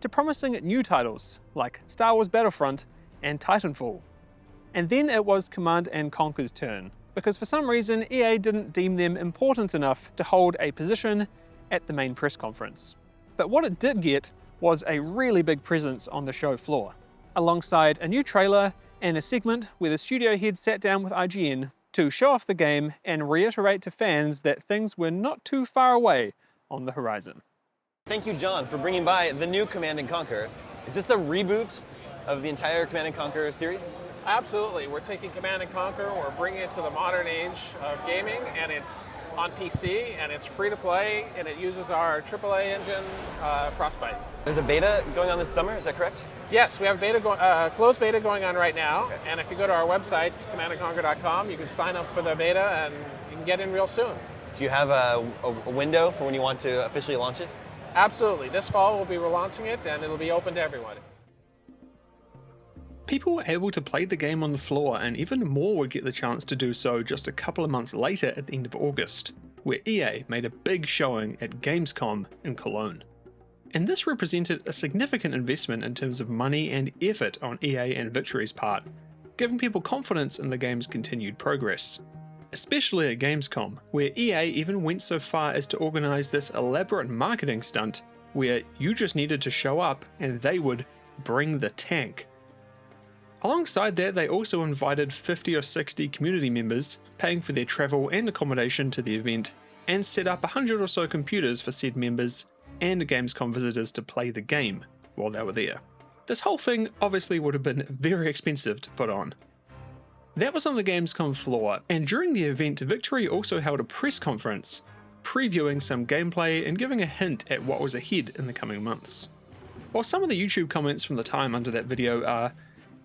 to promising new titles like Star Wars Battlefront and Titanfall. And then it was Command & Conquer's turn, because for some reason EA didn't deem them important enough to hold a position at the main press conference. But what it did get was a really big presence on the show floor, alongside a new trailer and a segment where the studio head sat down with IGN to show off the game and reiterate to fans that things were not too far away on the horizon. Thank you, John, for bringing by the new Command & Conquer. Is this a reboot of the entire Command & Conquer series? Absolutely. We're taking Command & Conquer, we're bringing it to the modern age of gaming, and it's on PC, and it's free to play, and it uses our AAA engine, Frostbite. There's a beta going on this summer, is that correct? Yes, we have a closed beta going on right now, okay. And if you go to our website, commandandconquer.com, you can sign up for the beta, and you can get in real soon. Do you have a window for when you want to officially launch it? Absolutely. This fall we'll be relaunching it, and it'll be open to everyone. People were able to play the game on the floor, and even more would get the chance to do so just a couple of months later at the end of August, where EA made a big showing at Gamescom in Cologne. And this represented a significant investment in terms of money and effort on EA and Victory's part, giving people confidence in the game's continued progress. Especially at Gamescom, where EA even went so far as to organise this elaborate marketing stunt where you just needed to show up and they would bring the tank. Alongside that, they also invited 50 or 60 community members, paying for their travel and accommodation to the event, and set up 100 or so computers for said members and Gamescom visitors to play the game while they were there. This whole thing obviously would have been very expensive to put on. That was on the Gamescom floor, and during the event, Victory also held a press conference, previewing some gameplay and giving a hint at what was ahead in the coming months. While some of the YouTube comments from the time under that video are,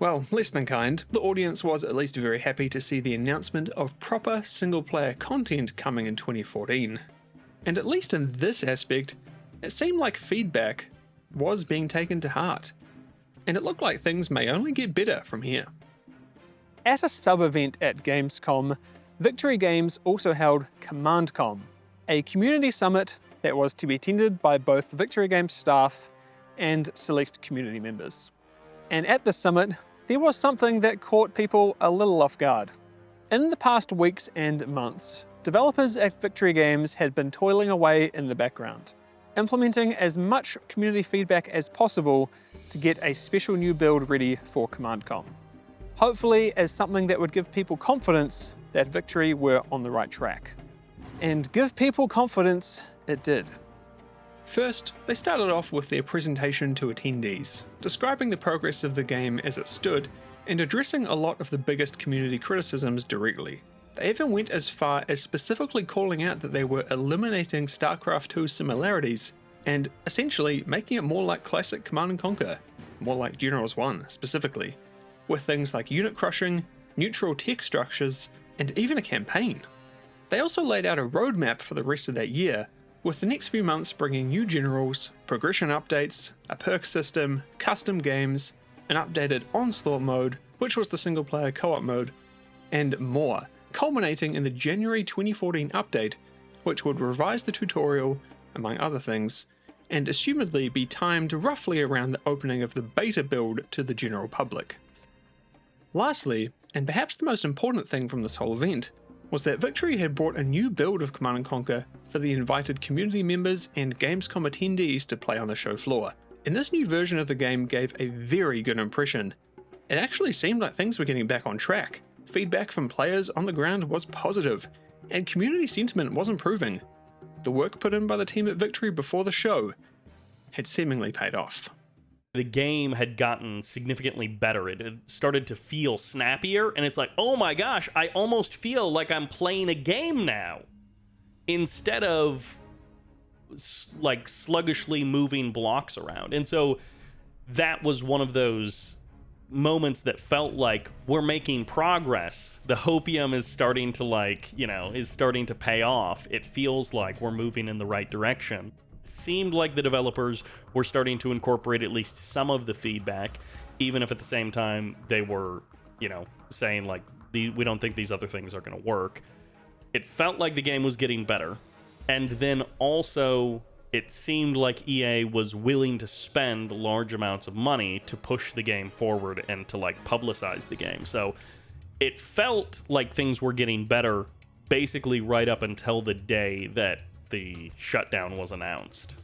well, less than kind, the audience was at least very happy to see the announcement of proper single-player content coming in 2014. And at least in this aspect, it seemed like feedback was being taken to heart. And it looked like things may only get better from here. At a sub-event at Gamescom, Victory Games also held CommandCom, a community summit that was to be attended by both Victory Games staff and select community members. And at the summit, there was something that caught people a little off guard. In the past weeks and months, developers at Victory Games had been toiling away in the background, implementing as much community feedback as possible to get a special new build ready for CommandCom. Hopefully as something that would give people confidence that Victory were on the right track. And give people confidence, it did. First, they started off with their presentation to attendees, describing the progress of the game as it stood, and addressing a lot of the biggest community criticisms directly. They even went as far as specifically calling out that they were eliminating StarCraft 2 similarities, and essentially making it more like classic Command & Conquer, more like Generals 1 specifically, with things like unit crushing, neutral tech structures, and even a campaign. They also laid out a roadmap for the rest of that year, with the next few months bringing new generals, progression updates, a perk system, custom games, an updated Onslaught mode, which was the single player co-op mode, and more, culminating in the January 2014 update, which would revise the tutorial, among other things, and assumedly be timed roughly around the opening of the beta build to the general public. Lastly, and perhaps the most important thing from this whole event, was that Victory had brought a new build of Command & Conquer for the invited community members and Gamescom attendees to play on the show floor. And this new version of the game gave a very good impression. It actually seemed like things were getting back on track. Feedback from players on the ground was positive, and community sentiment was improving. The work put in by the team at Victory before the show had seemingly paid off. The game had gotten significantly better. It had started to feel snappier, and it's like, oh my gosh, I almost feel like I'm playing a game now, instead of like sluggishly moving blocks around. And so that was one of those moments that felt like we're making progress. The hopium is starting to is starting to pay off. It feels like we're moving in the right direction. Seemed like the developers were starting to incorporate at least some of the feedback, even if at the same time they were, saying like, we don't think these other things are going to work. It felt like the game was getting better. And then also, it seemed like EA was willing to spend large amounts of money to push the game forward and to publicize the game. So it felt like things were getting better basically right up until the day that the shutdown was announced.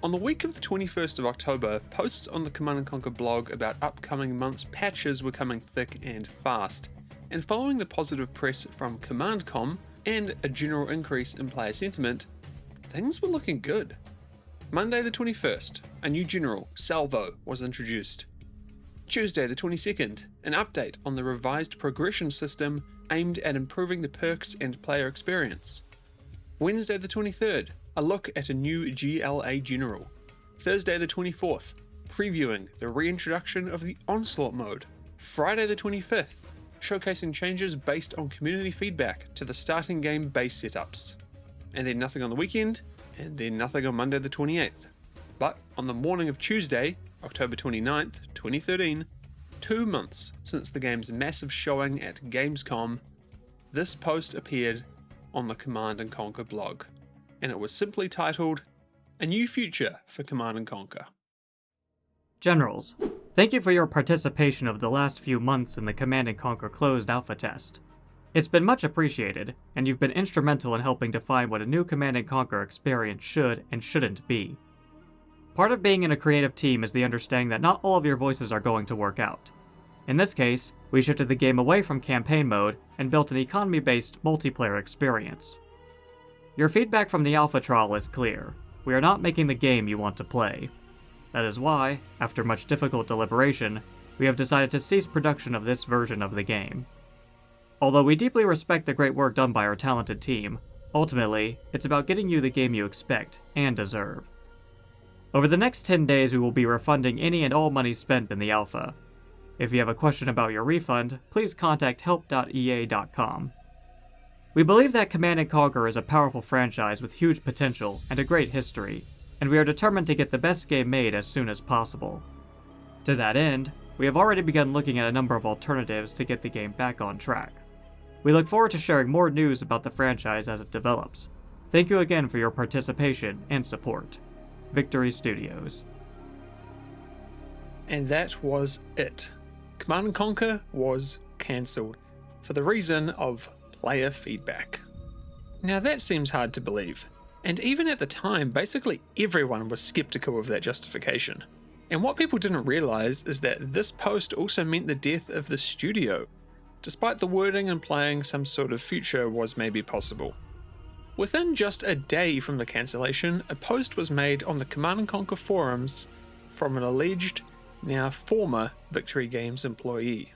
On the week of the 21st of October, posts on the Command & Conquer blog about upcoming months' patches were coming thick and fast, and following the positive press from CommandCom and a general increase in player sentiment, things were looking good. Monday the 21st, a new general, Salvo, was introduced. Tuesday the 22nd, an update on the revised progression system aimed at improving the perks and player experience. Wednesday the 23rd, a look at a new GLA general. Thursday the 24th, previewing the reintroduction of the Onslaught mode. Friday the 25th, showcasing changes based on community feedback to the starting game base setups. And then nothing on the weekend, and then nothing on Monday the 28th. But on the morning of Tuesday, October 29th, 2013, 2 months since the game's massive showing at Gamescom, this post appeared on the Command & Conquer blog, and it was simply titled, A New Future for Command & Conquer. Generals, thank you for your participation over the last few months in the Command & Conquer closed alpha test. It's been much appreciated, and you've been instrumental in helping define what a new Command & Conquer experience should and shouldn't be. Part of being in a creative team is the understanding that not all of your voices are going to work out. In this case, we shifted the game away from campaign mode and built an economy-based multiplayer experience. Your feedback from the alpha trial is clear. We are not making the game you want to play. That is why, after much difficult deliberation, we have decided to cease production of this version of the game. Although we deeply respect the great work done by our talented team, ultimately, it's about getting you the game you expect and deserve. Over the next 10 days, we will be refunding any and all money spent in the alpha. If you have a question about your refund, please contact help.ea.com. We believe that Command & Conquer is a powerful franchise with huge potential and a great history, and we are determined to get the best game made as soon as possible. To that end, we have already begun looking at a number of alternatives to get the game back on track. We look forward to sharing more news about the franchise as it develops. Thank you again for your participation and support. Victory Studios. And that was it. Command & Conquer was cancelled for the reason of player feedback. Now that seems hard to believe, and even at the time, basically everyone was skeptical of that justification. And what people didn't realise is that this post also meant the death of the studio. despite the wording implying some sort of future was maybe possible. Within just a day from the cancellation, a post was made on the Command & Conquer forums from an alleged, now former Victory Games employee.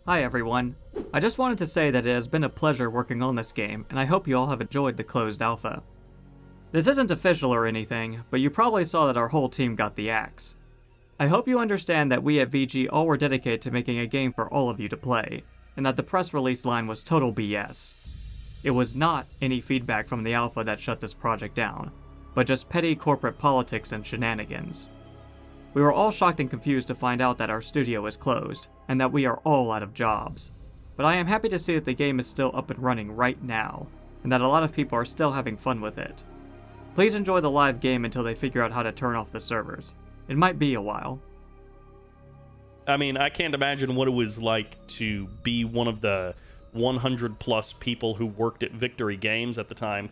Hi everyone. I just wanted to say that it has been a pleasure working on this game, and I hope you all have enjoyed the closed alpha. This isn't official or anything, but you probably saw that our whole team got the axe. I hope you understand that we at VG all were dedicated to making a game for all of you to play, and that the press release line was total BS. It was not any feedback from the alpha that shut this project down, but just petty corporate politics and shenanigans. We were all shocked and confused to find out that our studio is closed, and that we are all out of jobs. But I am happy to see that the game is still up and running right now, and that a lot of people are still having fun with it. Please enjoy the live game until they figure out how to turn off the servers. It might be a while. I mean, I can't imagine what it was like to be one of the 100 plus people who worked at Victory Games at the time,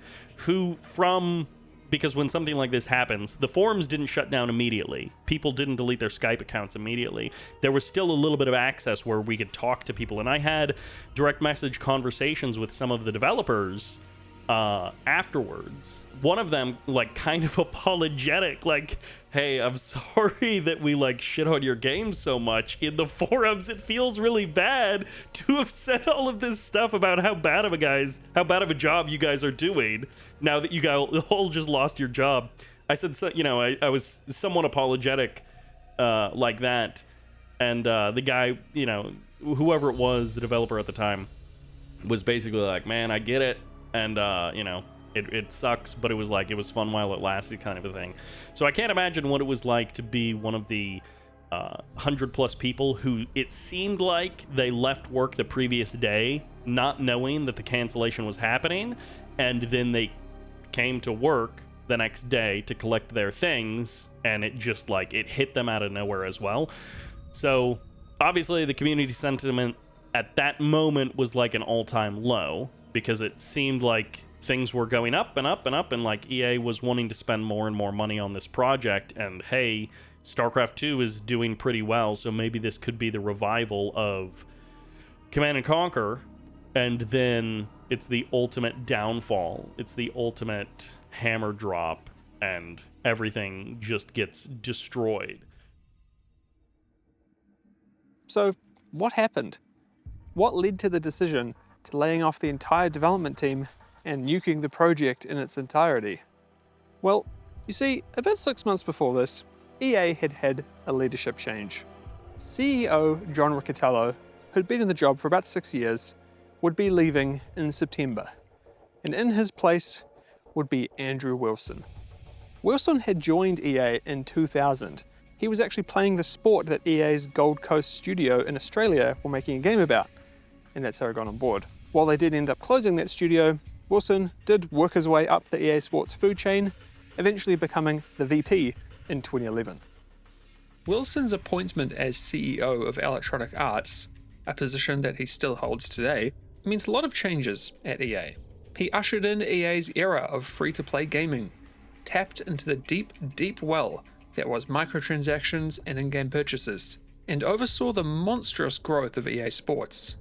because when something like this happens, the forums didn't shut down immediately. People didn't delete their Skype accounts immediately. There was still a little bit of access where we could talk to people, and I had direct message conversations with some of the developers afterwards. One of them, like, kind of apologetic, like, hey, I'm sorry that we, like, shit on your game so much in the forums. It feels really bad to have said all of this stuff about how bad of a job you guys are doing now that you guys all just lost your job. I said, so, I was somewhat apologetic like that, and the guy, whoever it was, the developer at the time, was basically like, man, I get it, and it sucks, but it was fun while it lasted, kind of a thing. So I can't imagine what it was like to be one of the 100 plus people who it seemed like they left work the previous day not knowing that the cancellation was happening, and then they came to work the next day to collect their things, and it just, like, it hit them out of nowhere as well. So obviously the community sentiment at that moment was like an all-time low, because it seemed like things were going up and up and up, and like EA was wanting to spend more and more money on this project, and hey, StarCraft 2 is doing pretty well, so maybe this could be the revival of Command & Conquer, and then it's the ultimate downfall. It's the ultimate hammer drop, and everything just gets destroyed. So, what happened? What led to the decision to laying off the entire development team and nuking the project in its entirety? Well, you see, about 6 months before this, EA had had a leadership change. CEO John Riccitiello, who'd been in the job for about 6 years, would be leaving in September, and in his place would be Andrew Wilson. Wilson had joined EA in 2000. He was actually playing the sport that EA's Gold Coast studio in Australia were making a game about, and that's how he got on board. While they did end up closing that studio, Wilson did work his way up the EA Sports food chain, eventually becoming the VP in 2011. Wilson's appointment as CEO of Electronic Arts, a position that he still holds today, meant a lot of changes at EA. He ushered in EA's era of free-to-play gaming, tapped into the deep, deep well that was microtransactions and in-game purchases, and oversaw the monstrous growth of EA Sports.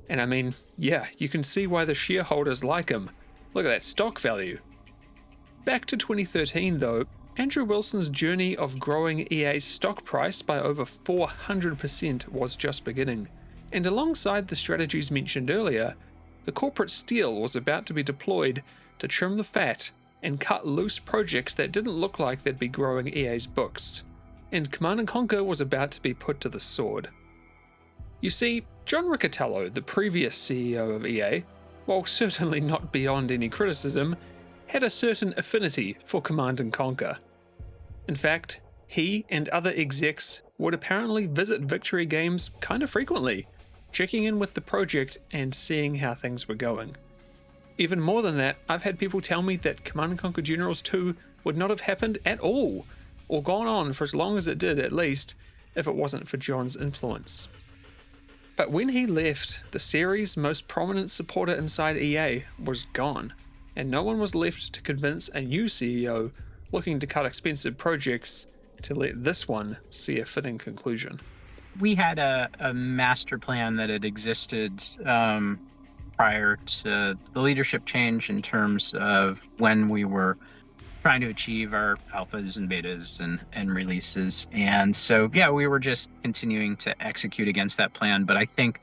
And I mean, yeah, you can see why the shareholders like him. Look at that stock value. Back to 2013 though, Andrew Wilson's journey of growing EA's stock price by over 400% was just beginning, and alongside the strategies mentioned earlier, the corporate steel was about to be deployed to trim the fat and cut loose projects that didn't look like they'd be growing EA's books, and Command & Conquer was about to be put to the sword. You see, John Riccitiello, the previous CEO of EA, while certainly not beyond any criticism, had a certain affinity for Command & Conquer. In fact, he and other execs would apparently visit Victory Games kind of frequently, checking in with the project and seeing how things were going. Even more than that, I've had people tell me that Command & Conquer Generals 2 would not have happened at all, or gone on for as long as it did at least, if it wasn't for John's influence. But when he left, the series' most prominent supporter inside EA was gone, and no one was left to convince a new CEO looking to cut expensive projects to let this one see a fitting conclusion. We had a master plan that had existed prior to the leadership change in terms of when we were trying to achieve our alphas and betas and releases. And so, yeah, we were just continuing to execute against that plan. But I think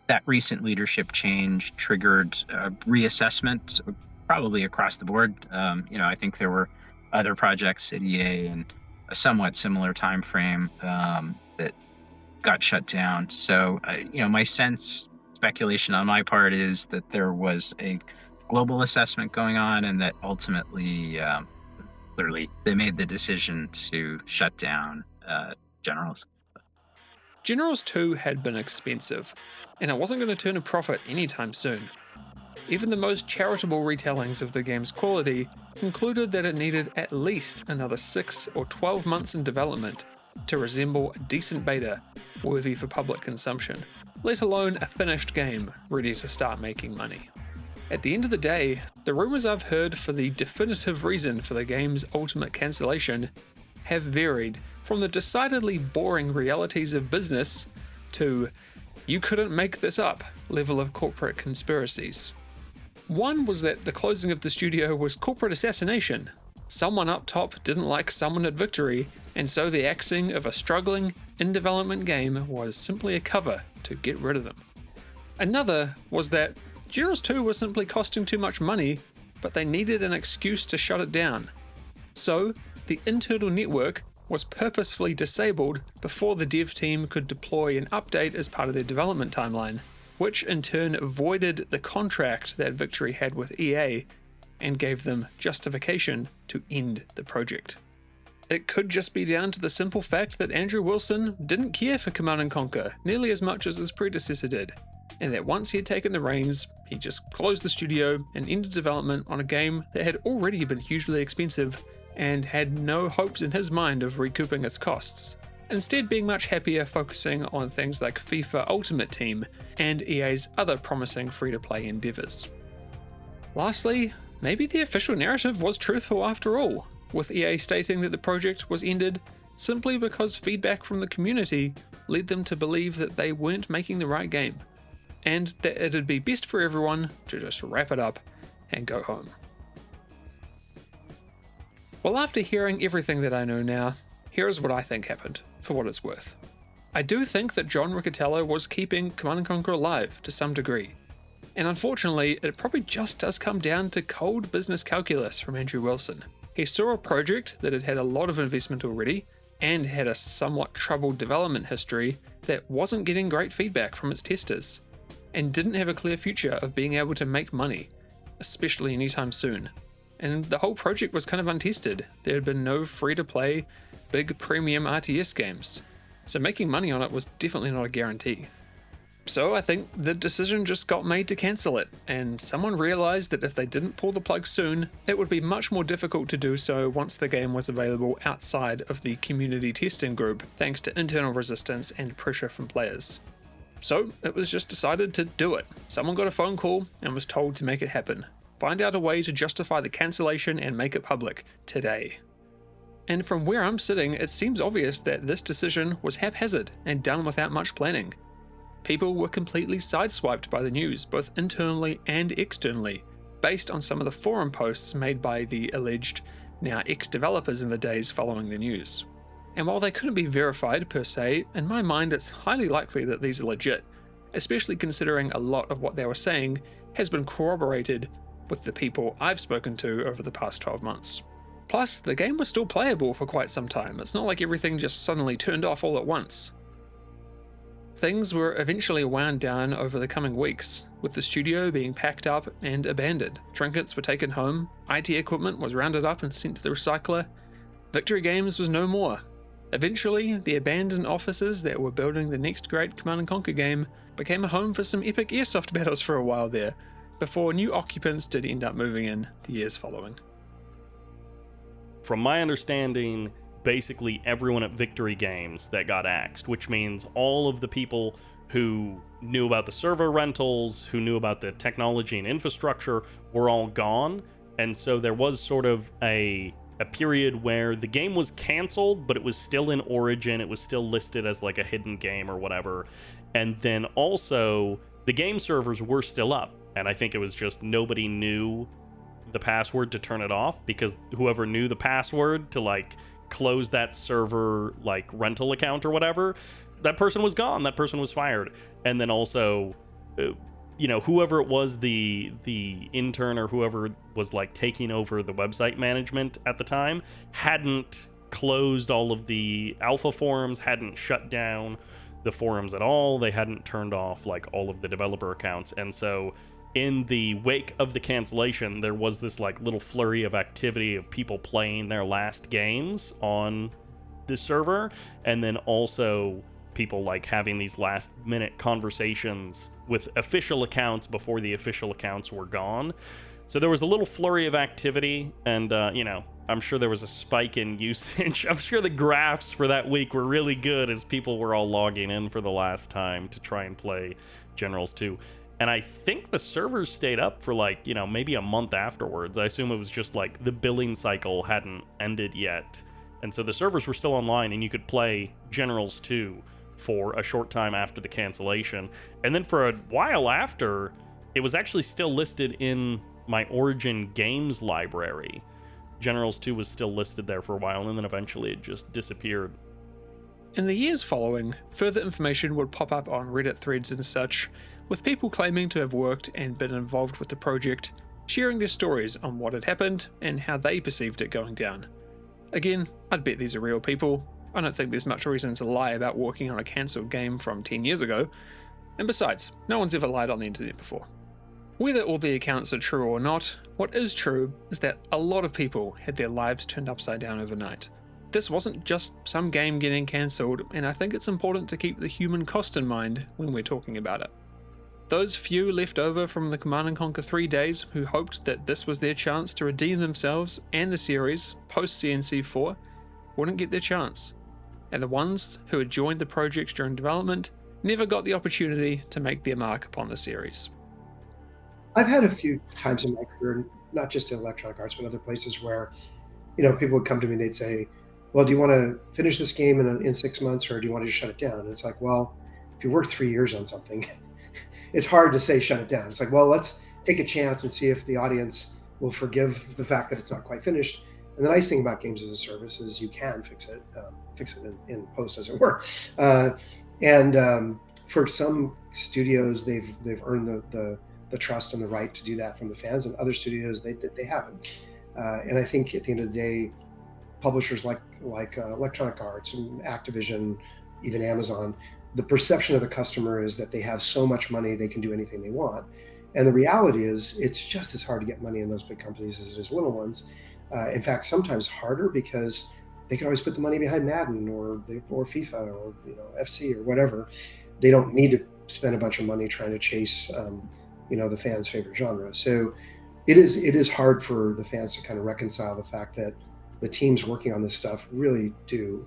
that recent leadership change triggered a reassessment, probably across the board. I think there were other projects at EA in a somewhat similar time frame that got shut down. So, my speculation on my part is that there was a global assessment going on, and that ultimately, clearly, they made the decision to shut down Generals. Generals 2 had been expensive, and it wasn't going to turn a profit anytime soon. Even the most charitable retellings of the game's quality concluded that it needed at least another 6 or 12 months in development to resemble a decent beta worthy for public consumption, let alone a finished game ready to start making money. At the end of the day, the rumours I've heard for the definitive reason for the game's ultimate cancellation have varied from the decidedly boring realities of business to you couldn't make this up level of corporate conspiracies. One was that the closing of the studio was corporate assassination. Someone up top didn't like someone at Victory, and so the axing of a struggling, in-development game was simply a cover to get rid of them. Another was that Generals 2 was simply costing too much money, but they needed an excuse to shut it down. So, the internal network was purposefully disabled before the dev team could deploy an update as part of their development timeline, which in turn voided the contract that Victory had with EA and gave them justification to end the project. It could just be down to the simple fact that Andrew Wilson didn't care for Command & Conquer nearly as much as his predecessor did, and that once he had taken the reins, he just closed the studio and ended development on a game that had already been hugely expensive and had no hopes in his mind of recouping its costs, instead being much happier focusing on things like FIFA Ultimate Team and EA's other promising free-to-play endeavours. Lastly, maybe the official narrative was truthful after all, with EA stating that the project was ended simply because feedback from the community led them to believe that they weren't making the right game, and that it'd be best for everyone to just wrap it up and go home. Well, after hearing everything that I know now, here's what I think happened, for what it's worth. I do think that John Riccitiello was keeping Command & Conquer alive to some degree, and unfortunately it probably just does come down to cold business calculus from Andrew Wilson. He saw a project that had had a lot of investment already, and had a somewhat troubled development history that wasn't getting great feedback from its testers, and didn't have a clear future of being able to make money, especially anytime soon. And the whole project was kind of untested. There had been no free-to-play, big premium RTS games, so making money on it was definitely not a guarantee. So I think the decision just got made to cancel it, and someone realised that if they didn't pull the plug soon, it would be much more difficult to do so once the game was available outside of the community testing group, thanks to internal resistance and pressure from players. So it was just decided to do it. Someone got a phone call and was told to make it happen. Find out a way to justify the cancellation and make it public today. And from where I'm sitting, it seems obvious that this decision was haphazard and done without much planning. People were completely sideswiped by the news, both internally and externally, based on some of the forum posts made by the alleged, now ex-developers in the days following the news. And while they couldn't be verified per se, in my mind it's highly likely that these are legit, especially considering a lot of what they were saying has been corroborated with the people I've spoken to over the past 12 months. Plus, the game was still playable for quite some time. It's not like everything just suddenly turned off all at once. Things were eventually wound down over the coming weeks, with the studio being packed up and abandoned. Trinkets were taken home, IT equipment was rounded up and sent to the recycler. Victory Games was no more. Eventually, the abandoned offices that were building the next great Command & Conquer game became a home for some epic airsoft battles for a while there, before new occupants did end up moving in the years following. From my understanding, basically everyone at Victory Games that got axed, which means all of the people who knew about the server rentals, who knew about the technology and infrastructure, were all gone. And so there was sort of a a period where the game was canceled, but it was still in Origin. It was still listed as like a hidden game or whatever. And then also the game servers were still up. And I think it was just nobody knew the password to turn it off, because whoever knew the password to like close that server like rental account or whatever, that person was gone. That person was fired. And then also, whoever it was, the intern or whoever was like taking over the website management at the time, hadn't closed all of the alpha forums, hadn't shut down the forums at all. They hadn't turned off like all of the developer accounts. And so in the wake of the cancellation, there was this like little flurry of activity of people playing their last games on the server, and then also people like having these last minute conversations with official accounts before the official accounts were gone. So there was a little flurry of activity, and I'm sure there was a spike in usage. I'm sure the graphs for that week were really good as people were all logging in for the last time to try and play Generals 2. And I think the servers stayed up for like, maybe a month afterwards. I assume it was just like the billing cycle hadn't ended yet. And so the servers were still online, and you could play Generals 2 for a short time after the cancellation. And then for a while after, it was actually still listed in my Origin games library. Generals 2 was still listed there for a while, and then eventually it just disappeared. In the years following, further information would pop up on Reddit threads and such, with people claiming to have worked and been involved with the project, sharing their stories on what had happened and how they perceived it going down. Again, I'd bet these are real people. I don't think there's much reason to lie about working on a cancelled game from 10 years ago, and besides, no one's ever lied on the internet before. Whether all the accounts are true or not, what is true is that a lot of people had their lives turned upside down overnight. This wasn't just some game getting cancelled, and I think it's important to keep the human cost in mind when we're talking about it. Those few left over from the Command & Conquer 3 days who hoped that this was their chance to redeem themselves and the series post CNC4 wouldn't get their chance. And the ones who had joined the project during development never got the opportunity to make their mark upon the series. I've had a few times in my career, not just in Electronic Arts, but other places where, people would come to me and they'd say, well, do you want to finish this game in 6 months, or do you want to just shut it down? And it's like, well, if you work 3 years on something, it's hard to say shut it down. It's like, well, let's take a chance and see if the audience will forgive the fact that it's not quite finished. And the nice thing about games as a service is you can fix it in post, as it were. For some studios, they've earned the trust and the right to do that from the fans, and other studios they haven't. And I think at the end of the day, publishers like Electronic Arts and Activision, even Amazon, the perception of the customer is that they have so much money they can do anything they want. And the reality is it's just as hard to get money in those big companies as it is little ones. In fact, sometimes harder, because they can always put the money behind Madden or FIFA or FC or whatever. They don't need to spend a bunch of money trying to chase the fans' favorite genre. So it is hard for the fans to kind of reconcile the fact that the teams working on this stuff really do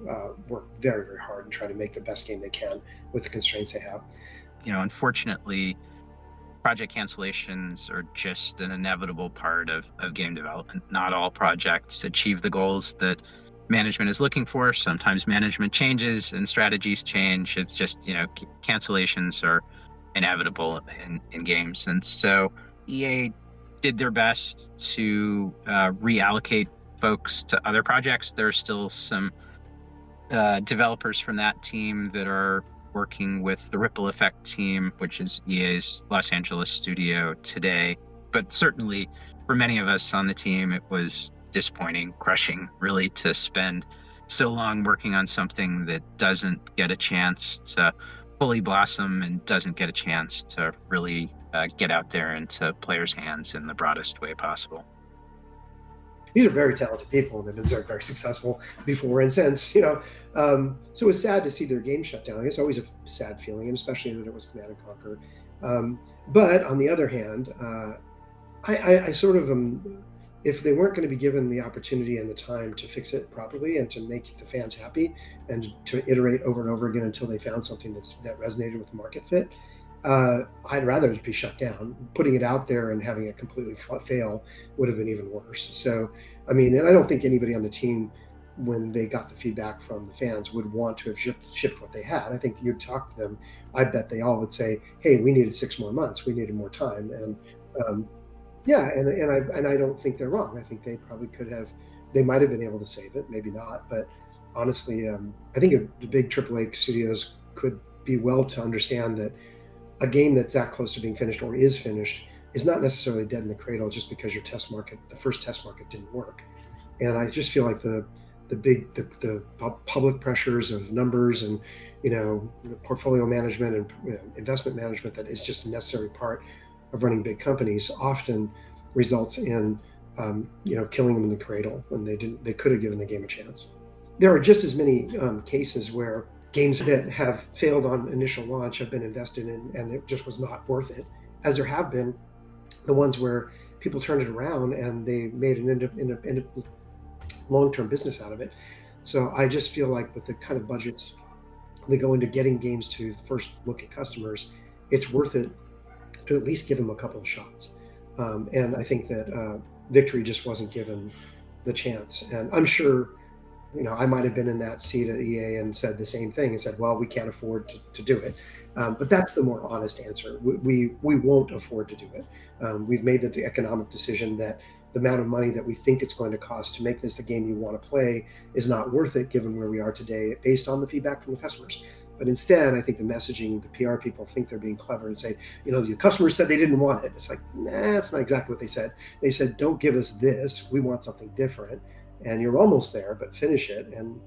work very, very hard and try to make the best game they can with the constraints they have. Unfortunately, project cancellations are just an inevitable part of game development. Not all projects achieve the goals that management is looking for. Sometimes management changes and strategies change. It's just, cancellations are inevitable in games. And so EA did their best to reallocate folks to other projects. There are still some developers from that team that are working with the Ripple Effect team, which is EA's Los Angeles studio today. But certainly for many of us on the team, it was disappointing, crushing, really, to spend so long working on something that doesn't get a chance to fully blossom and doesn't get a chance to really get out there into players' hands in the broadest way possible. These are very talented people, and they've been very successful before and since, so it's sad to see their game shut down. It's always a sad feeling, and especially that it was Command & Conquer. But on the other hand, I sort of am, if they weren't going to be given the opportunity and the time to fix it properly and to make the fans happy and to iterate over and over again until they found something that resonated with the market fit, I'd rather it be shut down. Putting it out there and having it completely fail would have been even worse. So, I mean, and I don't think anybody on the team, when they got the feedback from the fans, would want to have shipped what they had. I think you'd talk to them. I bet they all would say, "Hey, we needed 6 more months. We needed more time." And yeah, and I don't think they're wrong. I think they probably could have. They might have been able to save it, maybe not. But honestly, I think the big AAA studios could be well to understand that a game that's that close to being finished or is finished is not necessarily dead in the cradle just because your the first test market didn't work. And I just feel like the public pressures of numbers and the portfolio management and investment management that is just a necessary part of running big companies often results in killing them in the cradle when they could have given the game a chance. There are just as many cases where games that have failed on initial launch have been invested in and it just was not worth it, as there have been the ones where people turned it around and they made an long-term business out of it. So I just feel like with the kind of budgets that go into getting games to first look at customers, it's worth it to at least give them a couple of shots. And I think that Victory just wasn't given the chance. And I'm sure I might have been in that seat at EA and said the same thing and said, well, we can't afford to do it. But that's the more honest answer. We won't afford to do it. We've made the economic decision that the amount of money that we think it's going to cost to make this the game you want to play is not worth it given where we are today based on the feedback from the customers. But instead, I think the messaging, the PR people think they're being clever and say, your customers said they didn't want it. It's like, nah, that's not exactly what they said. They said, don't give us this. We want something different. And you're almost there, but finish it. And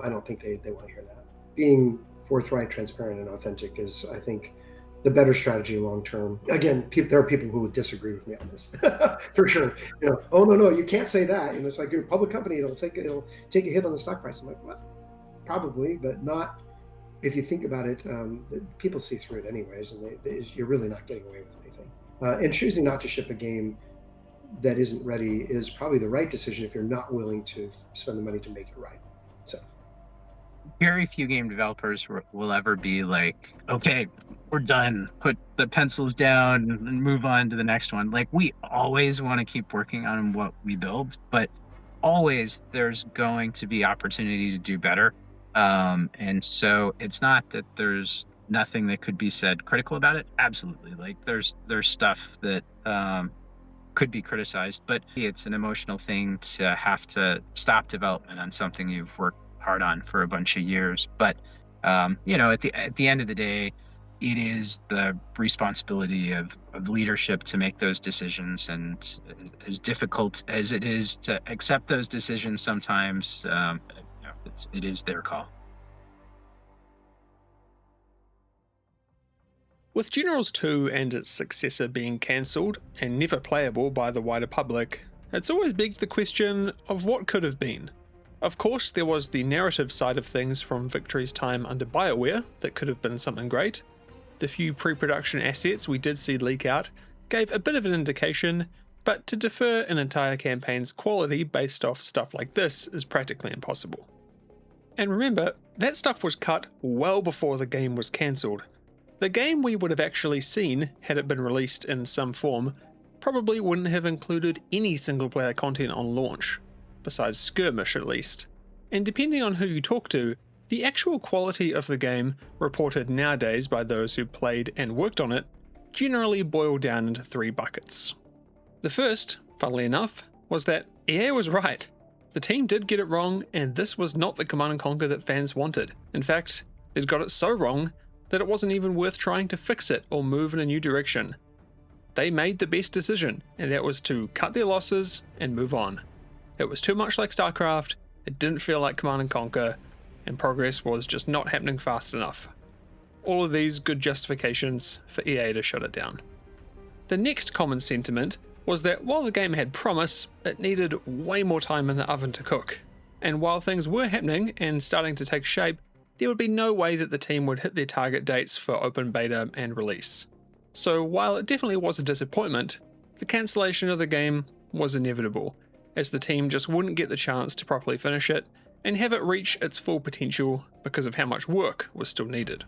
I don't think they want to hear that. Being forthright, transparent, and authentic is, I think, the better strategy long term. Again, there are people who would disagree with me on this, for sure. Oh no, you can't say that. And it's like you're a public company; it'll take a hit on the stock price. I'm like, well, probably, but not. If you think about it, people see through it anyways, and you're really not getting away with anything. And choosing not to ship a game that isn't ready is probably the right decision if you're not willing to spend the money to make it right. So very few game developers will ever be like, okay, we're done, put the pencils down and move on to the next one. Like, we always want to keep working on what we build, but always there's going to be opportunity to do better. And so it's not that there's nothing that could be said critical about it. Absolutely. Like there's stuff that could be criticized, but it's an emotional thing to have to stop development on something you've worked hard on for a bunch of years. But at the end of the day, it is the responsibility of leadership to make those decisions, and as difficult as it is to accept those decisions sometimes, it is their call. With Generals 2 and its successor being cancelled and never playable by the wider public, it's always begged the question of what could have been. Of course, there was the narrative side of things from Victory's time under BioWare that could have been something great. The few pre-production assets we did see leak out gave a bit of an indication, but to defer an entire campaign's quality based off stuff like this is practically impossible. And remember, that stuff was cut well before the game was cancelled. The game we would have actually seen had it been released in some form probably wouldn't have included any single-player content on launch, besides skirmish at least. And depending on who you talk to, the actual quality of the game reported nowadays by those who played and worked on it generally boil down into 3 buckets. The first, funnily enough, was that EA was right. The team did get it wrong, and this was not the Command & Conquer that fans wanted. In fact, they'd got it so wrong that it wasn't even worth trying to fix it or move in a new direction. They made the best decision, and that was to cut their losses and move on. It was too much like StarCraft, it didn't feel like Command & Conquer, and progress was just not happening fast enough. All of these good justifications for EA to shut it down. The next common sentiment was that while the game had promise, it needed way more time in the oven to cook. And while things were happening and starting to take shape, there would be no way that the team would hit their target dates for open beta and release. So while it definitely was a disappointment, the cancellation of the game was inevitable, as the team just wouldn't get the chance to properly finish it and have it reach its full potential because of how much work was still needed.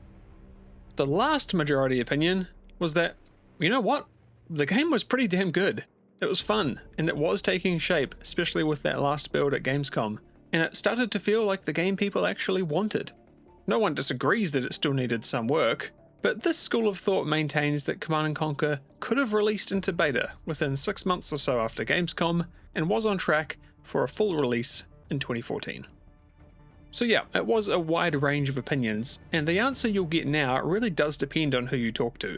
The last majority opinion was that, you know what? The game was pretty damn good. It was fun, and it was taking shape, especially with that last build at Gamescom, and it started to feel like the game people actually wanted. No one disagrees that it still needed some work, but this school of thought maintains that Command & Conquer could have released into beta within 6 months or so after Gamescom, and was on track for a full release in 2014. So yeah, it was a wide range of opinions, and the answer you'll get now really does depend on who you talk to.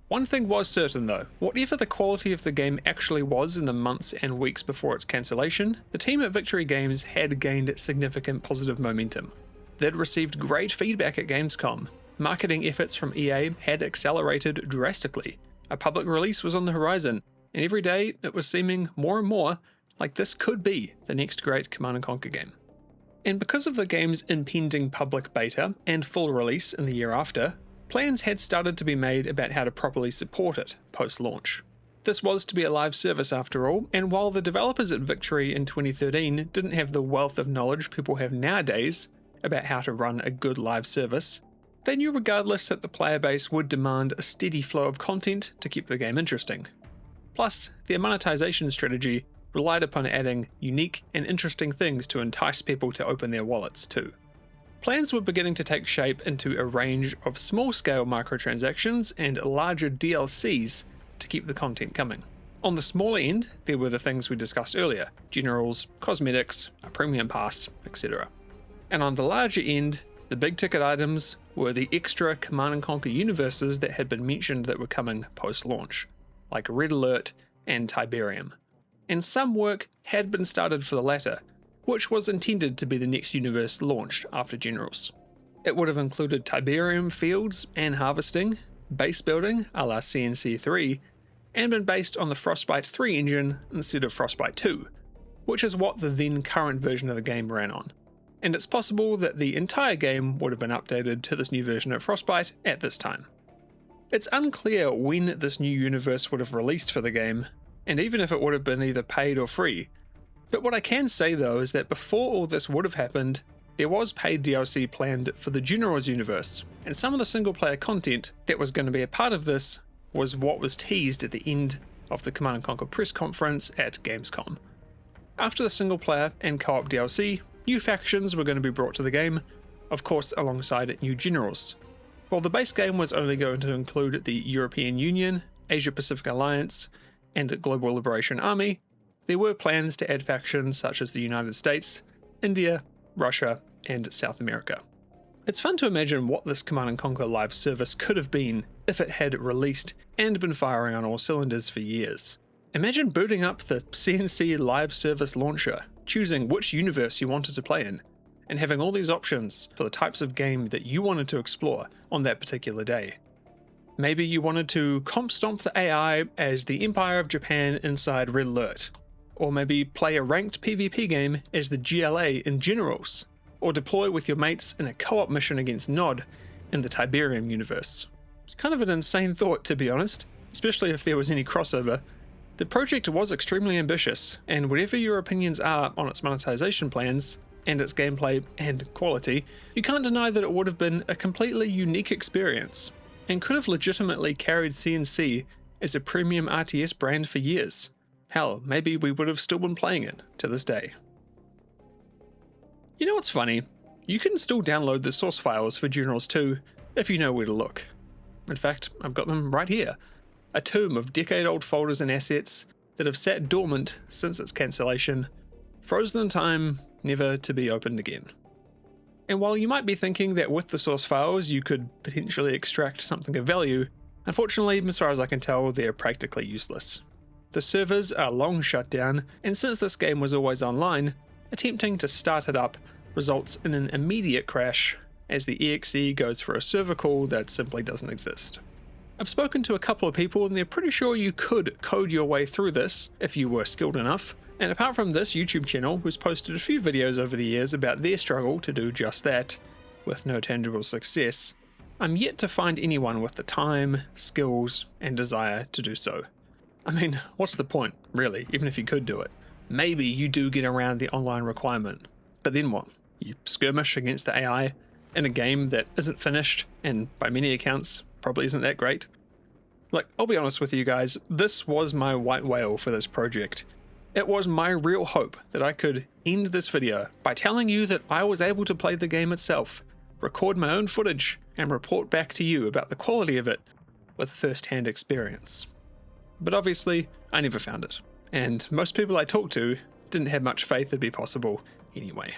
One thing was certain though, whatever the quality of the game actually was in the months and weeks before its cancellation, the team at Victory Games had gained significant positive momentum. They'd received great feedback at Gamescom, marketing efforts from EA had accelerated drastically, a public release was on the horizon, and every day it was seeming more and more like this could be the next great Command & Conquer game. And because of the game's impending public beta and full release in the year after, plans had started to be made about how to properly support it post-launch. This was to be a live service after all, and while the developers at Victory in 2013 didn't have the wealth of knowledge people have nowadays about how to run a good live service, they knew regardless that the player base would demand a steady flow of content to keep the game interesting. Plus, their monetization strategy relied upon adding unique and interesting things to entice people to open their wallets too. Plans were beginning to take shape into a range of small-scale microtransactions and larger DLCs to keep the content coming. On the smaller end, there were the things we discussed earlier, generals, cosmetics, a premium pass, etc. And on the larger end, the big-ticket items were the extra Command & Conquer universes that had been mentioned that were coming post-launch, like Red Alert and Tiberium. And some work had been started for the latter, which was intended to be the next universe launched after Generals. It would have included Tiberium fields and harvesting, base building a la CNC3, and been based on the Frostbite 3 engine instead of Frostbite 2, which is what the then current version of the game ran on. And it's possible that the entire game would have been updated to this new version of Frostbite at this time. It's unclear when this new universe would have released for the game, and even if it would have been either paid or free. But what I can say though is that before all this would have happened, there was paid DLC planned for the Generals universe, and some of the single player content that was going to be a part of this was what was teased at the end of the Command & Conquer press conference at Gamescom. After the single player and co-op DLC, new factions were going to be brought to the game, of course alongside new Generals. While the base game was only going to include the European Union, Asia Pacific Alliance, and Global Liberation Army, there were plans to add factions such as the United States, India, Russia, and South America. It's fun to imagine what this Command & Conquer live service could have been if it had released and been firing on all cylinders for years. Imagine booting up the CNC live service launcher, choosing which universe you wanted to play in, and having all these options for the types of game that you wanted to explore on that particular day. Maybe you wanted to comp stomp the AI as the Empire of Japan inside Red Alert, or maybe play a ranked PvP game as the GLA in Generals, or deploy with your mates in a co-op mission against Nod in the Tiberium universe. It's kind of an insane thought, to be honest, especially if there was any crossover. The project was extremely ambitious, and whatever your opinions are on its monetization plans, and its gameplay and quality, you can't deny that it would have been a completely unique experience, and could have legitimately carried CNC as a premium RTS brand for years. Hell, maybe we would have still been playing it to this day. You know what's funny? You can still download the source files for Generals 2 if you know where to look. In fact, I've got them right here. A tomb of decade-old folders and assets that have sat dormant since its cancellation, frozen in time, never to be opened again. And while you might be thinking that with the source files you could potentially extract something of value, unfortunately, as far as I can tell, they're practically useless. The servers are long shut down, and since this game was always online, attempting to start it up results in an immediate crash as the exe goes for a server call that simply doesn't exist. I've spoken to a couple of people and they're pretty sure you could code your way through this if you were skilled enough, and apart from this YouTube channel who's posted a few videos over the years about their struggle to do just that, with no tangible success, I'm yet to find anyone with the time, skills, and desire to do so. I mean, what's the point, really, even if you could do it? Maybe you do get around the online requirement, but then what? You skirmish against the AI in a game that isn't finished and by many accounts probably isn't that great. Look, I'll be honest with you guys, this was my white whale for this project. It was my real hope that I could end this video by telling you that I was able to play the game itself, record my own footage, and report back to you about the quality of it with first-hand experience. But obviously, I never found it, and most people I talked to didn't have much faith it'd be possible anyway.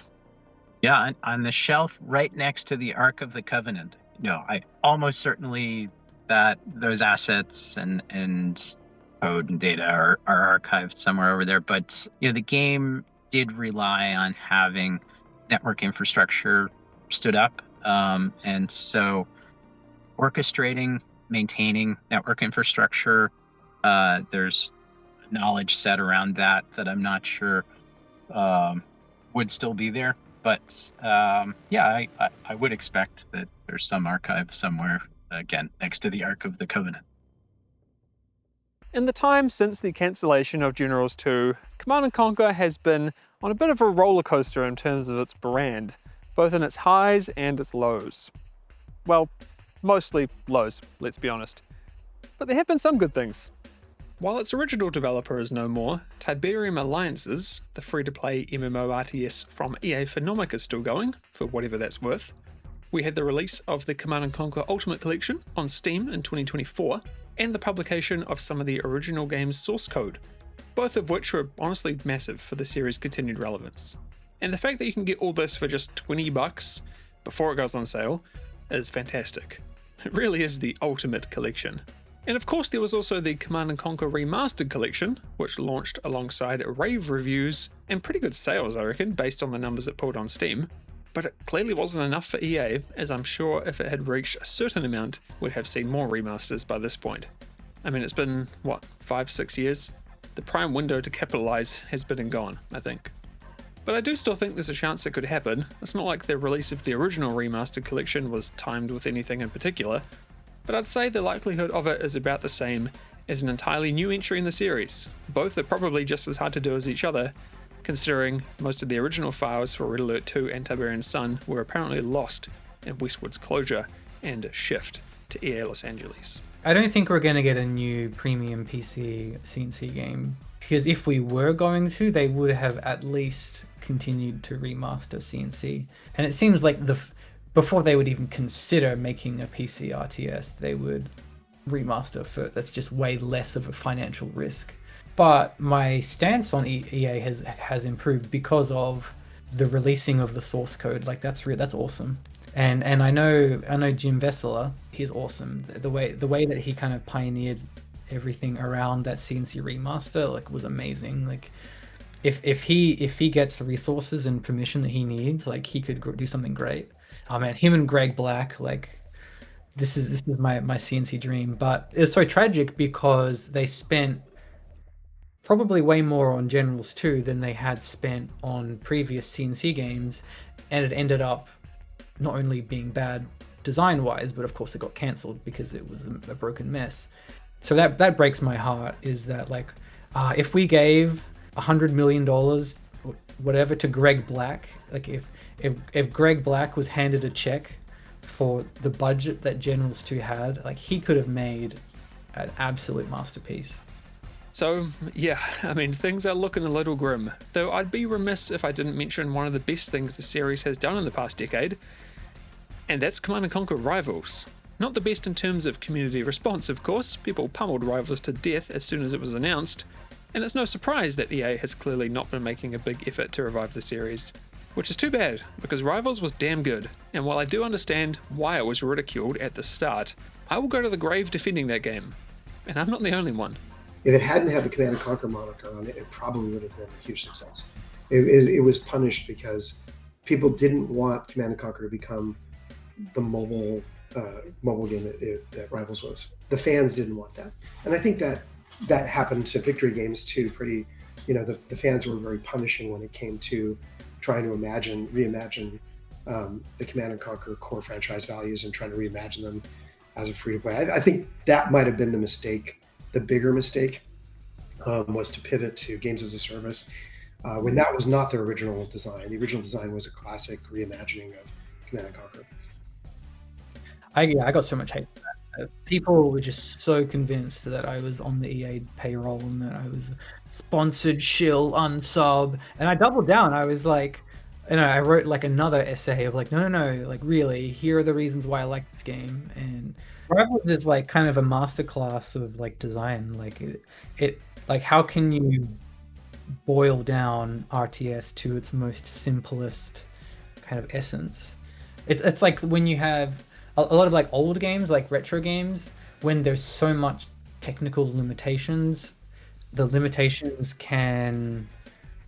Yeah, on the shelf right next to the Ark of the Covenant. I almost certainly that those assets and code and data are archived somewhere over there. But the game did rely on having network infrastructure stood up, and so orchestrating, maintaining network infrastructure, there's knowledge set around that I'm not sure would still be there. But I would expect that there's some archive somewhere, again, next to the Ark of the Covenant. In the time since the cancellation of Generals 2, Command & Conquer has been on a bit of a roller coaster in terms of its brand, both in its highs and its lows. Well, mostly lows, let's be honest. But there have been some good things. While its original developer is no more, Tiberium Alliances, the free-to-play MMORTS from EA Phenomic, is still going, for whatever that's worth. We had the release of the Command & Conquer Ultimate Collection on Steam in 2024, and the publication of some of the original game's source code, both of which were honestly massive for the series' continued relevance. And the fact that you can get all this for just $20 before it goes on sale is fantastic. It really is the ultimate collection. And of course there was also the Command & Conquer Remastered Collection, which launched alongside rave reviews and pretty good sales, I reckon, based on the numbers it pulled on Steam. But it clearly wasn't enough for EA, as I'm sure if it had reached a certain amount, we'd have seen more remasters by this point. I mean, it's been, 5-6 years? The prime window to capitalize has been and gone, I think. But I do still think there's a chance it could happen. It's not like the release of the original Remastered Collection was timed with anything in particular, but I'd say the likelihood of it is about the same as an entirely new entry in the series. Both are probably just as hard to do as each other, considering most of the original files for Red Alert 2 and Tiberian Sun were apparently lost in Westwood's closure and shift to EA Los Angeles. I don't think we're going to get a new premium PC CNC game, because if we were going to, they would have at least continued to remaster CNC. And it seems like before they would even consider making a PC RTS, they would remaster for that's just way less of a financial risk. But my stance on EA has improved because of the releasing of the source code. Like that's awesome. And I know Jim Vesela, he's awesome. The way that he kind of pioneered everything around that CNC remaster was amazing. Like if he gets the resources and permission that he needs, he could do something great. Oh man, him and Greg Black, this is my CNC dream. But it's so tragic because they spent probably way more on Generals 2 than they had spent on previous CNC games, and it ended up not only being bad design-wise, but of course it got cancelled because it was a broken mess. So that breaks my heart, is that if we gave $100 million, whatever, to Greg Black, if Greg Black was handed a check for the budget that Generals 2 had, he could have made an absolute masterpiece. So, yeah, I mean, things are looking a little grim, though I'd be remiss if I didn't mention one of the best things the series has done in the past decade, and that's Command & Conquer Rivals. Not the best in terms of community response, of course. People pummeled Rivals to death as soon as it was announced, and it's no surprise that EA has clearly not been making a big effort to revive the series. Which is too bad, because Rivals was damn good, and while I do understand why it was ridiculed at the start, I will go to the grave defending that game. And I'm not the only one. If it hadn't had the Command & Conquer moniker on it, it probably would have been a huge success. It was punished because people didn't want Command & Conquer to become the mobile game that Rivals was. The fans didn't want that. And I think that happened to Victory games too. The fans were very punishing when it came to trying to reimagine the Command & Conquer core franchise values and trying to reimagine them as a free-to-play. I think that might have been the mistake. The bigger mistake was to pivot to games as a service when that was not their original design. The original design was a classic reimagining of Command & Conquer. I got so much hate for that. People were just so convinced that I was on the EA payroll and that I was a sponsored shill unsub, and I doubled down. I was like, and I wrote like another essay of like, no, like really, here are the reasons why I like this game. And Rivals is like kind of a masterclass of like design. Like it like how can you boil down RTS to its most simplest kind of essence? It's like when you have a lot of like old games, like retro games, when there's so much technical limitations, the limitations can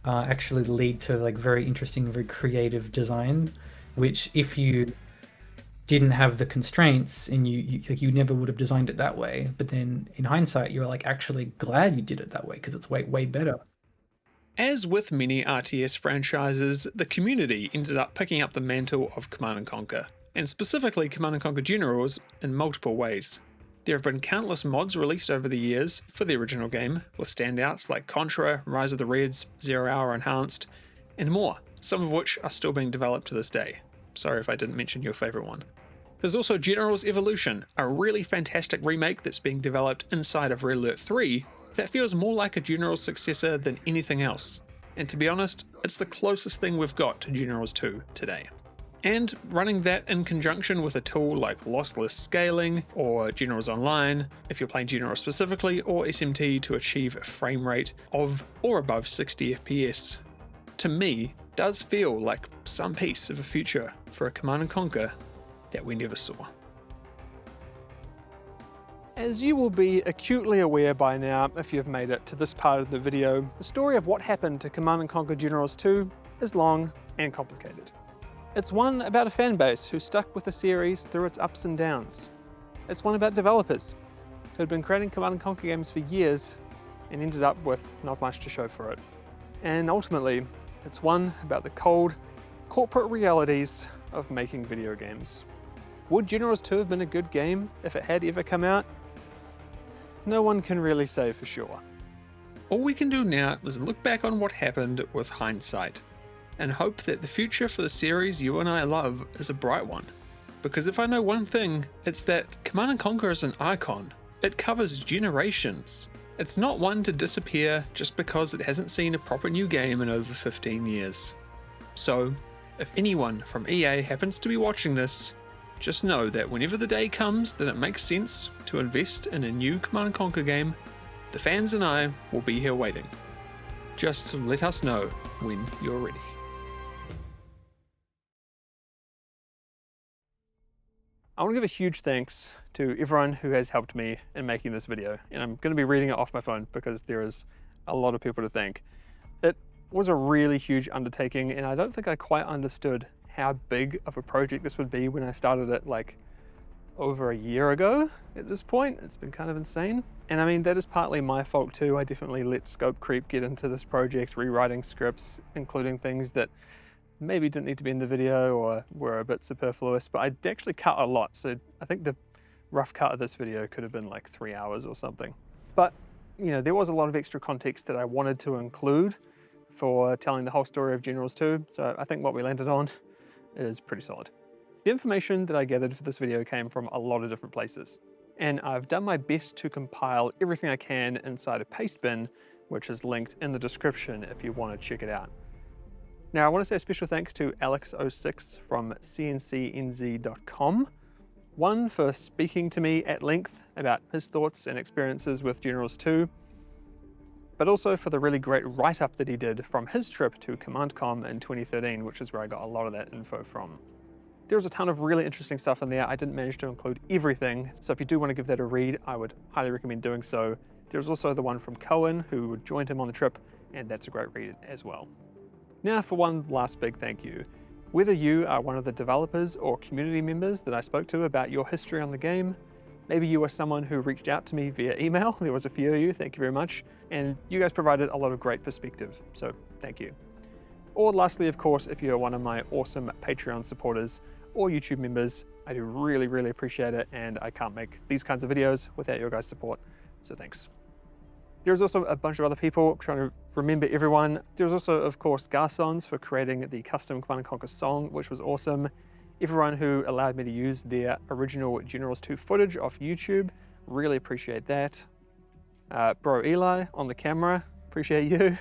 actually lead to like very interesting, very creative design, which if you didn't have the constraints and you never would have designed it that way. But then in hindsight, you're like actually glad you did it that way because it's way better. As with many RTS franchises, the community ended up picking up the mantle of Command & Conquer, and specifically Command & Conquer Generals, in multiple ways. There have been countless mods released over the years for the original game, with standouts like Contra, Rise of the Reds, 0 Hour Enhanced, and more, some of which are still being developed to this day. Sorry if I didn't mention your favourite one. There's also Generals Evolution, a really fantastic remake that's being developed inside of Red Alert 3 that feels more like a Generals successor than anything else. And to be honest, it's the closest thing we've got to Generals 2 today. And running that in conjunction with a tool like lossless scaling or Generals Online, if you're playing Generals specifically, or SMT to achieve a frame rate of or above 60 FPS, to me, does feel like some piece of a future for a Command & Conquer that we never saw. As you will be acutely aware by now if you've made it to this part of the video, the story of what happened to Command & Conquer Generals 2 is long and complicated. It's one about a fan base who stuck with the series through its ups and downs. It's one about developers who had been creating Command & Conquer games for years and ended up with not much to show for it. And ultimately, it's one about the cold, corporate realities of making video games. Would Generals 2 have been a good game if it had ever come out? No one can really say for sure. All we can do now is look back on what happened with hindsight, and hope that the future for the series you and I love is a bright one. Because if I know one thing, it's that Command & Conquer is an icon. It covers generations. It's not one to disappear just because it hasn't seen a proper new game in over 15 years. So, if anyone from EA happens to be watching this, just know that whenever the day comes that it makes sense to invest in a new Command & Conquer game, the fans and I will be here waiting. Just let us know when you're ready. I want to give a huge thanks to everyone who has helped me in making this video, and I'm going to be reading it off my phone because there is a lot of people to thank. It was a really huge undertaking, and I don't think I quite understood how big of a project this would be when I started it like over a year ago at this point. It's been kind of insane. And I mean, that is partly my fault too. I definitely let scope creep get into this project, rewriting scripts, including things that maybe didn't need to be in the video or were a bit superfluous, but I actually cut a lot. So I think the rough cut of this video could have been like 3 hours or something. But you know, there was a lot of extra context that I wanted to include for telling the whole story of Generals 2. So I think what we landed on is pretty solid. The information that I gathered for this video came from a lot of different places, and I've done my best to compile everything I can inside a paste bin, which is linked in the description if you want to check it out. Now I want to say a special thanks to Alex06 from cncnz.com. One, for speaking to me at length about his thoughts and experiences with Generals 2, but also for the really great write-up that he did from his trip to CommandCom in 2013, which is where I got a lot of that info from. There was a ton of really interesting stuff in there. I didn't manage to include everything, so if you do want to give that a read, I would highly recommend doing so. There's also the one from Cohen, who joined him on the trip, and that's a great read as well. Now for one last big thank you. Whether you are one of the developers or community members that I spoke to about your history on the game, maybe you are someone who reached out to me via email. There was a few of you, thank you very much. And you guys provided a lot of great perspective, so thank you. Or lastly, of course, if you are one of my awesome Patreon supporters or YouTube members, I do really, really appreciate it, and I can't make these kinds of videos without your guys' support, so thanks. There's also a bunch of other people, trying to remember everyone. There's also, of course, Garsons for creating the custom Command & Conquer song, which was awesome. everyone who allowed me to use their original Generals 2 footage off YouTube. Really appreciate that. Bro Eli on the camera, appreciate you.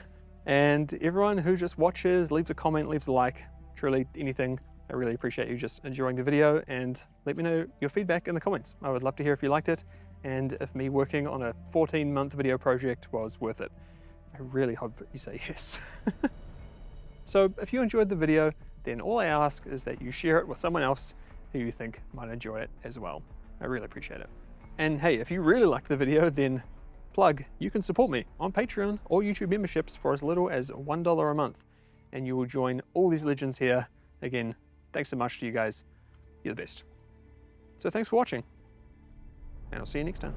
And everyone who just watches, leaves a comment, leaves a like, truly anything. I really appreciate you just enjoying the video, and let me know your feedback in the comments. I would love to hear if you liked it and if me working on a 14-month video project was worth it. I really hope you say yes. So if you enjoyed the video, then all I ask is that you share it with someone else who you think might enjoy it as well. I really appreciate it. And hey, if you really liked the video, then plug, you can support me on Patreon or YouTube memberships for as little as $1 a month, and you will join all these legends here. Again, thanks so much to you guys. You're the best. So thanks for watching, and I'll see you next time.